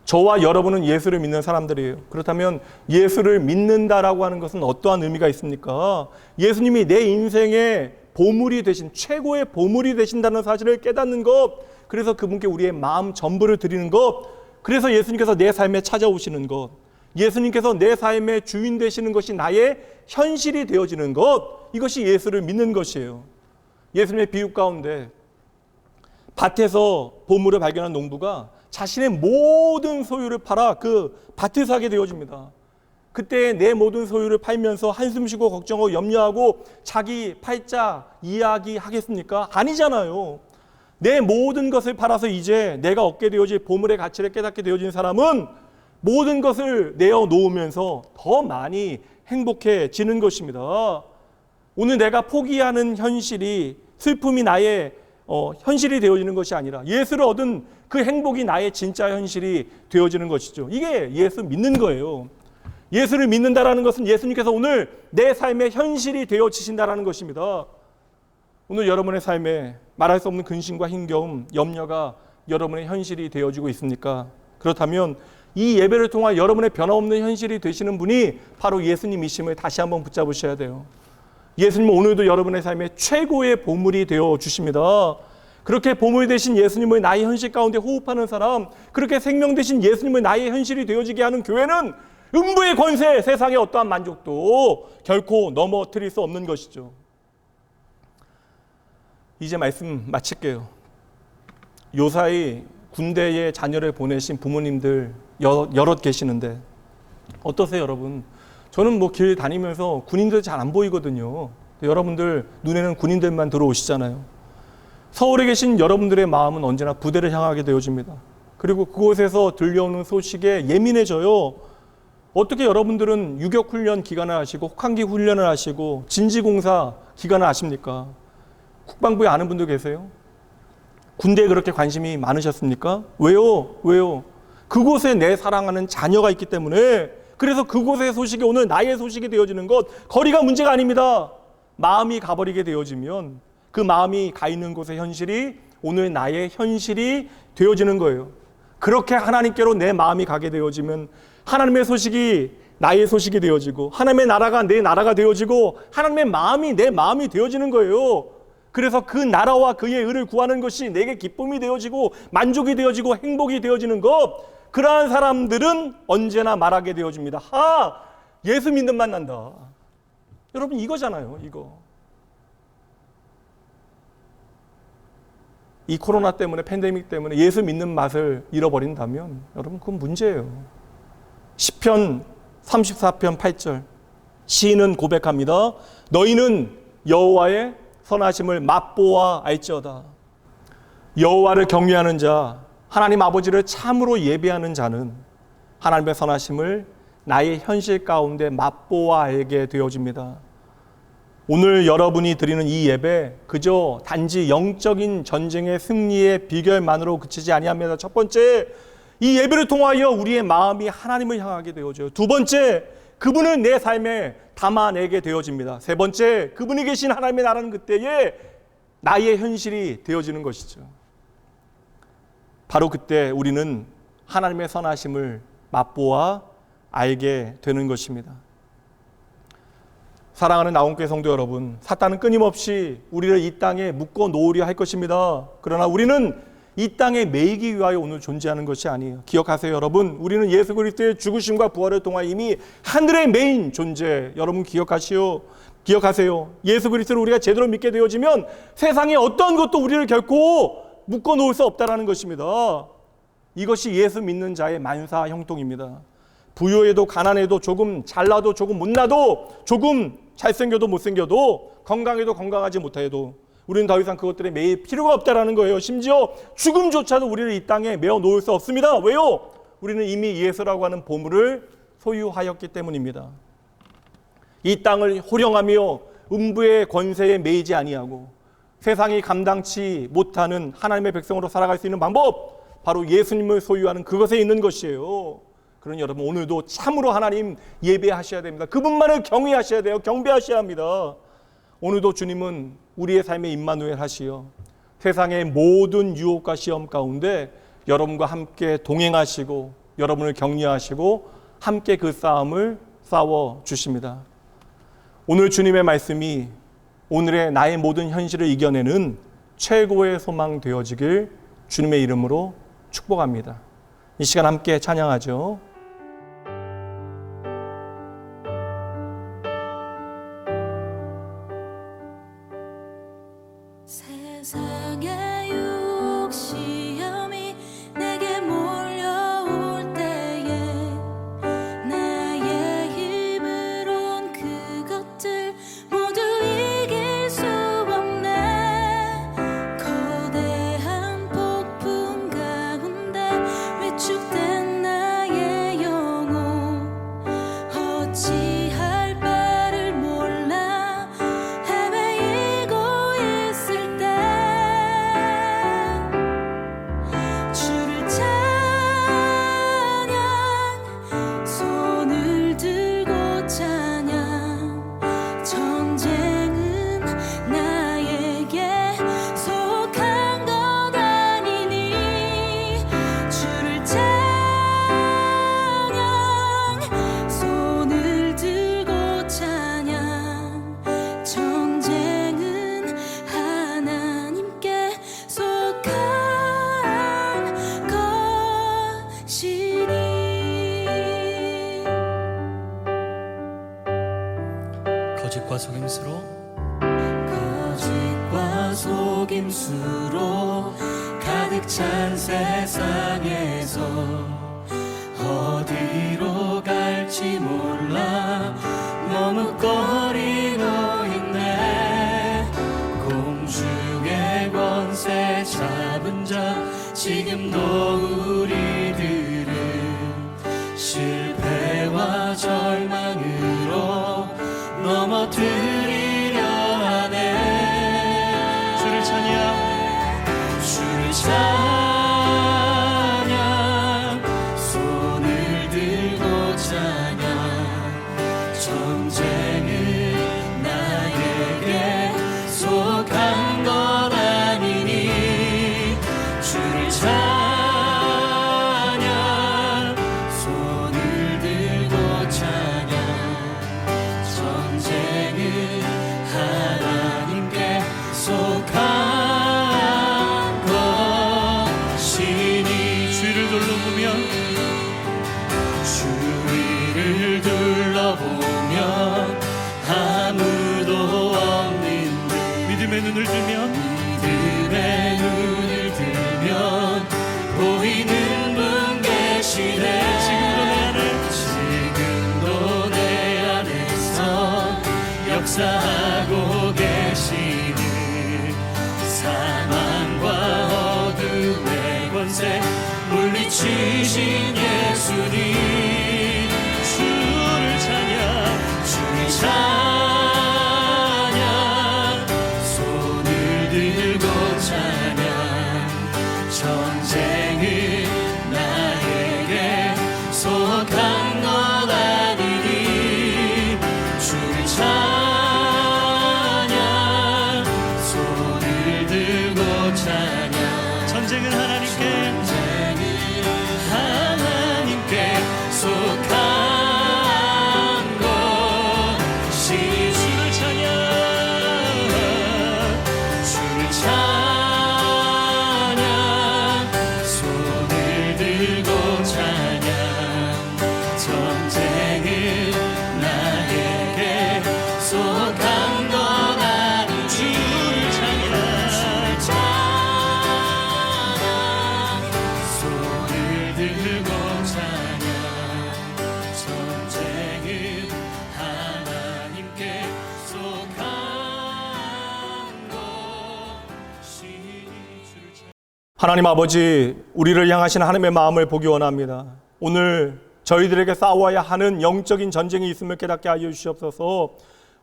저와 여러분은 예수를 믿는 사람들이에요. 그렇다면 예수를 믿는다라고 하는 것은 어떠한 의미가 있습니까? 예수님이 내 인생의 보물이 되신, 최고의 보물이 되신다는 사실을 깨닫는 것, 그래서 그분께 우리의 마음 전부를 드리는 것, 그래서 예수님께서 내 삶에 찾아오시는 것, 예수님께서 내 삶의 주인 되시는 것이 나의 현실이 되어지는 것, 이것이 예수를 믿는 것이에요. 예수님의 비유 가운데 밭에서 보물을 발견한 농부가 자신의 모든 소유를 팔아 그 밭을 사게 되어집니다. 그때 내 모든 소유를 팔면서 한숨 쉬고 걱정하고 염려하고 자기 팔자 이야기하겠습니까? 아니잖아요. 내 모든 것을 팔아서 이제 내가 얻게 되어질 보물의 가치를 깨닫게 되어진 사람은 모든 것을 내어놓으면서 더 많이 행복해지는 것입니다. 오늘 내가 포기하는 현실이, 슬픔이 나의 현실이 되어지는 것이 아니라 예수를 얻은 그 행복이 나의 진짜 현실이 되어지는 것이죠. 이게 예수 믿는 거예요. 예수를 믿는다라는 것은 예수님께서 오늘 내 삶의 현실이 되어지신다라는 것입니다. 오늘 여러분의 삶에 말할 수 없는 근심과 힘겨움, 염려가 여러분의 현실이 되어지고 있습니까? 그렇다면 이 예배를 통해 여러분의 변함없는 현실이 되시는 분이 바로 예수님이심을 다시 한번 붙잡으셔야 돼요. 예수님은 오늘도 여러분의 삶에 최고의 보물이 되어 주십니다. 그렇게 보물 되신 예수님을 나의 현실 가운데 호흡하는 사람, 그렇게 생명 되신 예수님을 나의 현실이 되어지게 하는 교회는 음부의 권세, 세상의 어떠한 만족도 결코 넘어뜨릴 수 없는 것이죠. 이제 말씀 마칠게요. 요사이 군대에 자녀를 보내신 부모님들 여럿 계시는데 어떠세요, 여러분? 저는 길 다니면서 군인들 잘 안 보이거든요. 여러분들 눈에는 군인들만 들어오시잖아요. 서울에 계신 여러분들의 마음은 언제나 부대를 향하게 되어집니다. 그리고 그곳에서 들려오는 소식에 예민해져요. 어떻게 여러분들은 유격훈련 기간을 하시고 혹한기 훈련을 하시고 진지공사 기간을 아십니까? 국방부에 아는 분들 계세요? 군대에 그렇게 관심이 많으셨습니까? 왜요? 그곳에 내 사랑하는 자녀가 있기 때문에, 그래서 그곳의 소식이 오늘 나의 소식이 되어지는 것, 거리가 문제가 아닙니다. 마음이 가버리게 되어지면 그 마음이 가 있는 곳의 현실이 오늘 나의 현실이 되어지는 거예요. 그렇게 하나님께로 내 마음이 가게 되어지면 하나님의 소식이 나의 소식이 되어지고, 하나님의 나라가 내 나라가 되어지고, 하나님의 마음이 내 마음이 되어지는 거예요. 그래서 그 나라와 그의 의를 구하는 것이 내게 기쁨이 되어지고 만족이 되어지고 행복이 되어지는 것, 그러한 사람들은 언제나 말하게 되어집니다. 예수 믿는 맛 난다. 여러분, 이거잖아요. 이거. 이 코로나 때문에, 팬데믹 때문에 예수 믿는 맛을 잃어버린다면 여러분, 그건 문제예요. 시편 34편 8절, 시인은 고백합니다. 너희는 여호와의 선하심을 맛보아 알지어다. 여호와를 경외하는 자, 하나님 아버지를 참으로 예배하는 자는 하나님의 선하심을 나의 현실 가운데 맛보아 알게 되어집니다. 오늘 여러분이 드리는 이 예배, 그저 단지 영적인 전쟁의 승리의 비결만으로 그치지 아니합니다. 첫 번째, 이 예배를 통하여 우리의 마음이 하나님을 향하게 되어져요. 두 번째, 그분을 내 삶에 담아내게 되어집니다. 세 번째, 그분이 계신 하나님의 나라는 그때에 나의 현실이 되어지는 것이죠. 바로 그때 우리는 하나님의 선하심을 맛보아 알게 되는 것입니다. 사랑하는 나온교회 성도 여러분, 사탄은 끊임없이 우리를 이 땅에 묶어 놓으려 할 것입니다. 그러나 우리는 이 땅에 매이기 위하여 오늘 존재하는 것이 아니에요. 기억하세요, 여러분. 우리는 예수 그리스도의 죽으심과 부활을 통하여 이미 하늘의 메인 존재. 여러분 기억하세요. 예수 그리스도를 우리가 제대로 믿게 되어지면 세상의 어떤 것도 우리를 결코 묶어 놓을 수 없다라는 것입니다. 이것이 예수 믿는 자의 만사 형통입니다. 부유해도 가난해도, 조금 잘나도 조금 못나도, 조금 잘생겨도 못생겨도, 건강해도 건강하지 못해도 우리는 더 이상 그것들에 매일 필요가 없다라는 거예요. 심지어 죽음조차도 우리를 이 땅에 메어 놓을 수 없습니다. 왜요? 우리는 이미 예수라고 하는 보물을 소유하였기 때문입니다. 이 땅을 호령하며 음부의 권세에 매이지 아니하고 세상이 감당치 못하는 하나님의 백성으로 살아갈 수 있는 방법, 바로 예수님을 소유하는 그것에 있는 것이에요. 그러니 여러분, 오늘도 참으로 하나님 예배하셔야 됩니다. 그분만을 경외하셔야 돼요. 경배하셔야 합니다. 오늘도 주님은 우리의 삶의 임마누엘 하시어 세상의 모든 유혹과 시험 가운데 여러분과 함께 동행하시고 여러분을 격려하시고 함께 그 싸움을 싸워 주십니다. 오늘 주님의 말씀이 오늘의 나의 모든 현실을 이겨내는 최고의 소망 되어지길 주님의 이름으로 축복합니다. 이 시간 함께 찬양하죠. 세상의 유혹 시험이 내게 몰려올 때에 나의 힘으론 그것들 모두 이길 수 없네. 거대한 폭풍 가운데 위축된 나의 영혼 어찌할 바를 몰라 헤매이고 있을 때 주를 찬양, 손을 들고 찬양. 전쟁은 나에게 속한 것 아니니 주를 찬양, 손을 들고 찬양. 전쟁은 하나님께 속한 것이니. 거짓과 속임수로 가득 찬 세상에서 어디로 갈지 몰라 머뭇거리고 있네. 공중의 권세 잡은 자 지금도 우리들은 실패와 찬양 손을 들고 찬양 전쟁은 하나님께 속한 것이니 주위를 둘러보면 아무도 없는 듯 믿음의 눈을 들면 보이는 분 계시네 지금도 내 안에서 역사하고 계시는 사망과 어둠의 권세 물리치신 예수님 주를 찬양 손을 들고 찬양 전쟁은 나에게 속한 것 아니니 주를 찬양 손을 들고 찬양 전쟁은 하나님께 속한 하나님 아버지, 우리를 향하신 하나님의 마음을 보기 원합니다. 오늘 저희들에게 싸워야 하는 영적인 전쟁이 있음을 깨닫게 하여 주시옵소서.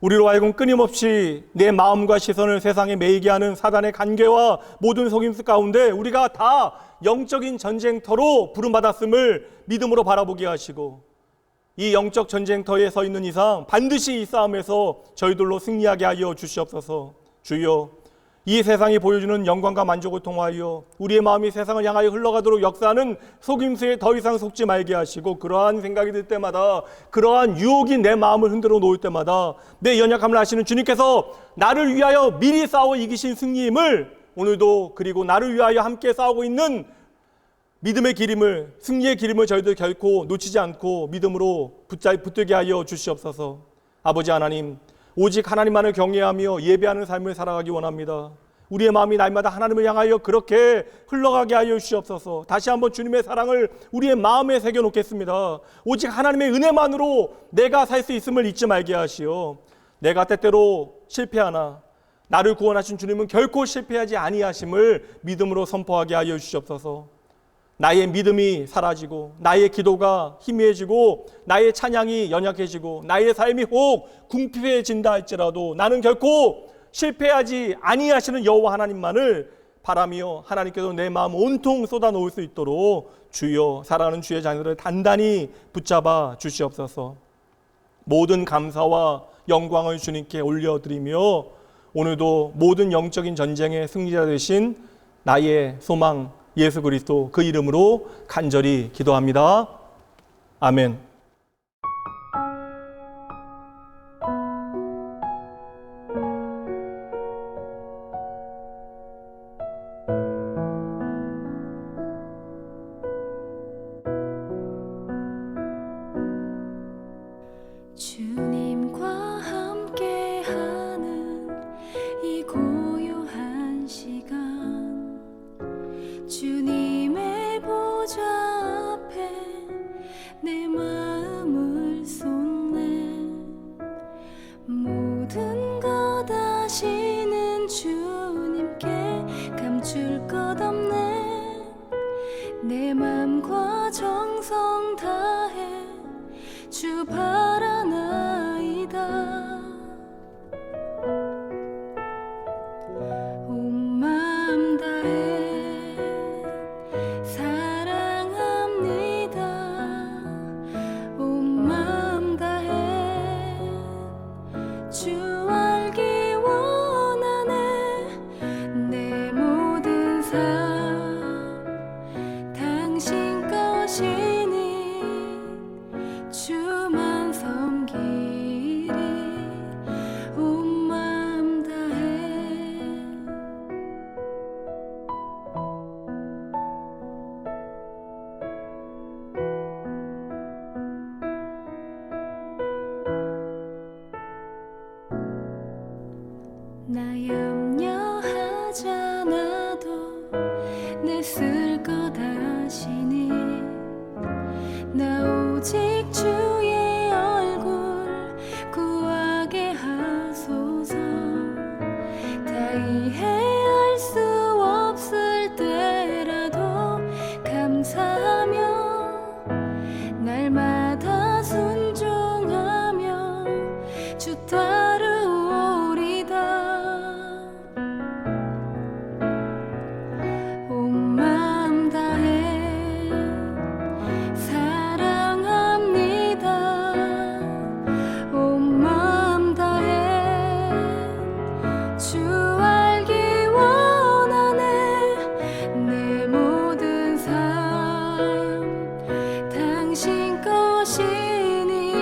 우리로 하여금 끊임없이 내 마음과 시선을 세상에 매이게 하는 사단의 간계와 모든 속임수 가운데 우리가 다 영적인 전쟁터로 부름받았음을 믿음으로 바라보게 하시고, 이 영적 전쟁터에 서 있는 이상 반드시 이 싸움에서 저희들로 승리하게 하여 주시옵소서. 주여, 이 세상이 보여주는 영광과 만족을 통하여 우리의 마음이 세상을 향하여 흘러가도록 역사하는 속임수에 더 이상 속지 말게 하시고, 그러한 생각이 들 때마다, 그러한 유혹이 내 마음을 흔들어 놓을 때마다 내 연약함을 아시는 주님께서 나를 위하여 미리 싸워 이기신 승리임을 오늘도, 그리고 나를 위하여 함께 싸우고 있는 믿음의 기림을, 승리의 기림을 저희들 결코 놓치지 않고 믿음으로 붙들게 하여 주시옵소서. 아버지 하나님, 오직 하나님만을 경외하며 예배하는 삶을 살아가기 원합니다. 우리의 마음이 날마다 하나님을 향하여 그렇게 흘러가게 하여 주시옵소서. 다시 한번 주님의 사랑을 우리의 마음에 새겨놓겠습니다. 오직 하나님의 은혜만으로 내가 살 수 있음을 잊지 말게 하시오. 내가 때때로 실패하나 나를 구원하신 주님은 결코 실패하지 아니하심을 믿음으로 선포하게 하여 주시옵소서. 나의 믿음이 사라지고, 나의 기도가 희미해지고, 나의 찬양이 연약해지고, 나의 삶이 혹 궁핍해진다 할지라도 나는 결코 실패하지 아니하시는 여호와 하나님만을 바라며 하나님께서 내 마음 온통 쏟아놓을 수 있도록 주여, 사랑하는 주의 자녀들을 단단히 붙잡아 주시옵소서. 모든 감사와 영광을 주님께 올려드리며, 오늘도 모든 영적인 전쟁의 승리자 되신 나의 소망 예수 그리스도 그 이름으로 간절히 기도합니다. 아멘. 주님과 함께하는 이 고요한 시간, 주님의 보좌 앞에 내 마음을 쏟네. 모든 것 아시는 주님께 감출 것 없네. 내 맘과 정성 다해 주 바라나이다. 온 마음 다해 사랑합니다. 온 마음 다해 주 알기 원하네. 내 모든 삶 거다시니 주만 섬기리 온 마음 다해 나 염려하지 않아도 내 쓸 거다시니 나 오직 주의 얼굴 구하게 하소서 다 이해할 수 없을 때라도 감사하며 날마다 순종하며 주 따르오리다 온 마음 다해 사랑합니다 온 마음 다해 주 알기 원하네 내 모든 삶 당신 것이니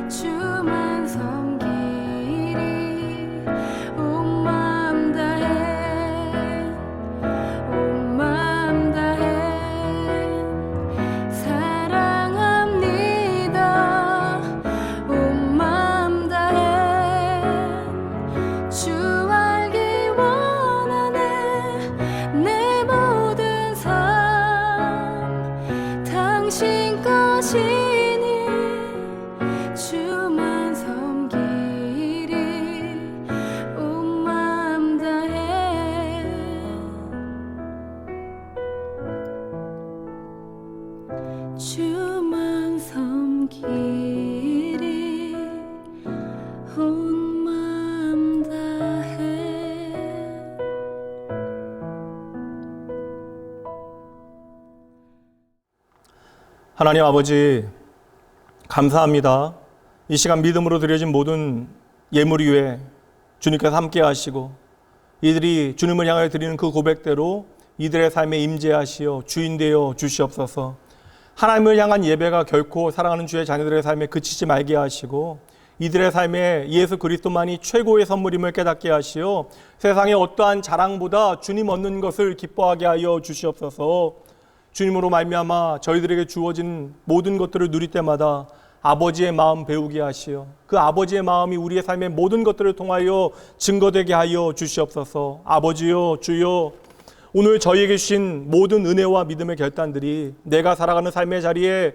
주만 섬기리 온 마음 다해 온 마음 다해 사랑합니다 온 마음 다해 주 알기 원하네 내 모든 삶 당신 것이니 주만 섬기리 온 마음 다해 주만 섬기리 온 마음 다해 하나님 아버지, 감사합니다. 이 시간 믿음으로 드려진 모든 예물 위에 주님께서 함께 하시고 이들이 주님을 향하여 드리는 그 고백대로 이들의 삶에 임재하시어 주인 되어 주시옵소서. 하나님을 향한 예배가 결코 사랑하는 주의 자녀들의 삶에 그치지 말게 하시고 이들의 삶에 예수 그리스도만이 최고의 선물임을 깨닫게 하시어 세상의 어떠한 자랑보다 주님 얻는 것을 기뻐하게 하여 주시옵소서. 주님으로 말미암아 저희들에게 주어진 모든 것들을 누릴 때마다 아버지의 마음 배우게 하시어 그 아버지의 마음이 우리의 삶의 모든 것들을 통하여 증거되게 하여 주시옵소서. 아버지요, 주여, 오늘 저희에게 주신 모든 은혜와 믿음의 결단들이 내가 살아가는 삶의 자리에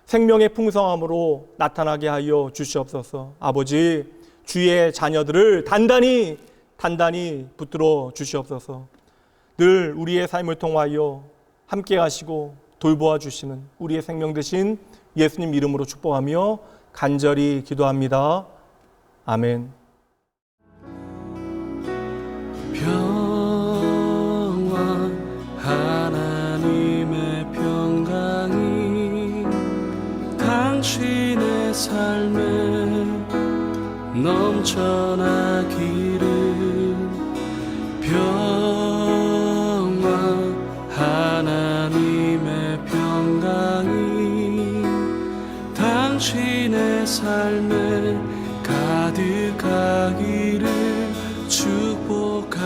생명의 풍성함으로 나타나게 하여 주시옵소서. 아버지, 주의 자녀들을 단단히 붙들어 주시옵소서. 늘 우리의 삶을 통하여 함께 하시고 돌보아 주시는 우리의 생명 되신 예수님 이름으로 축복하며 간절히 기도합니다. 아멘. 평화 하나님의 평강이 당신의 삶에 넘쳐나기를 평화 하나님의 평강이 당신의 삶에 가득하기를 축복합니다.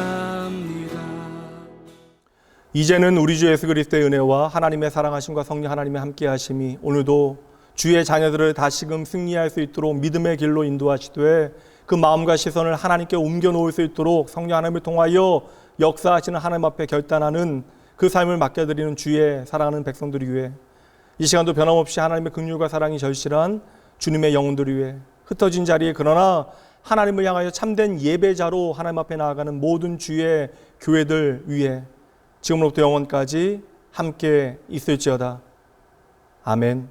이제는 우리 주 예수 그리스도의 은혜와 하나님의 사랑하심과 성령 하나님의 함께하심이 오늘도 주의 자녀들을 다시금 승리할 수 있도록 믿음의 길로 인도하시되 그 마음과 시선을 하나님께 옮겨 놓을 수 있도록 성령 하나님을 통하여 역사하시는 하나님 앞에 결단하는 그 삶을 맡겨드리는 주의 사랑하는 백성들을 위해 이 시간도 변함없이 하나님의 긍휼과 사랑이 절실한 주님의 영혼들을 위해 흩어진 자리에 그러나 하나님을 향하여 참된 예배자로 하나님 앞에 나아가는 모든 주의 교회들 위해 지금으로부터 영원까지 함께 있을지어다. 아멘.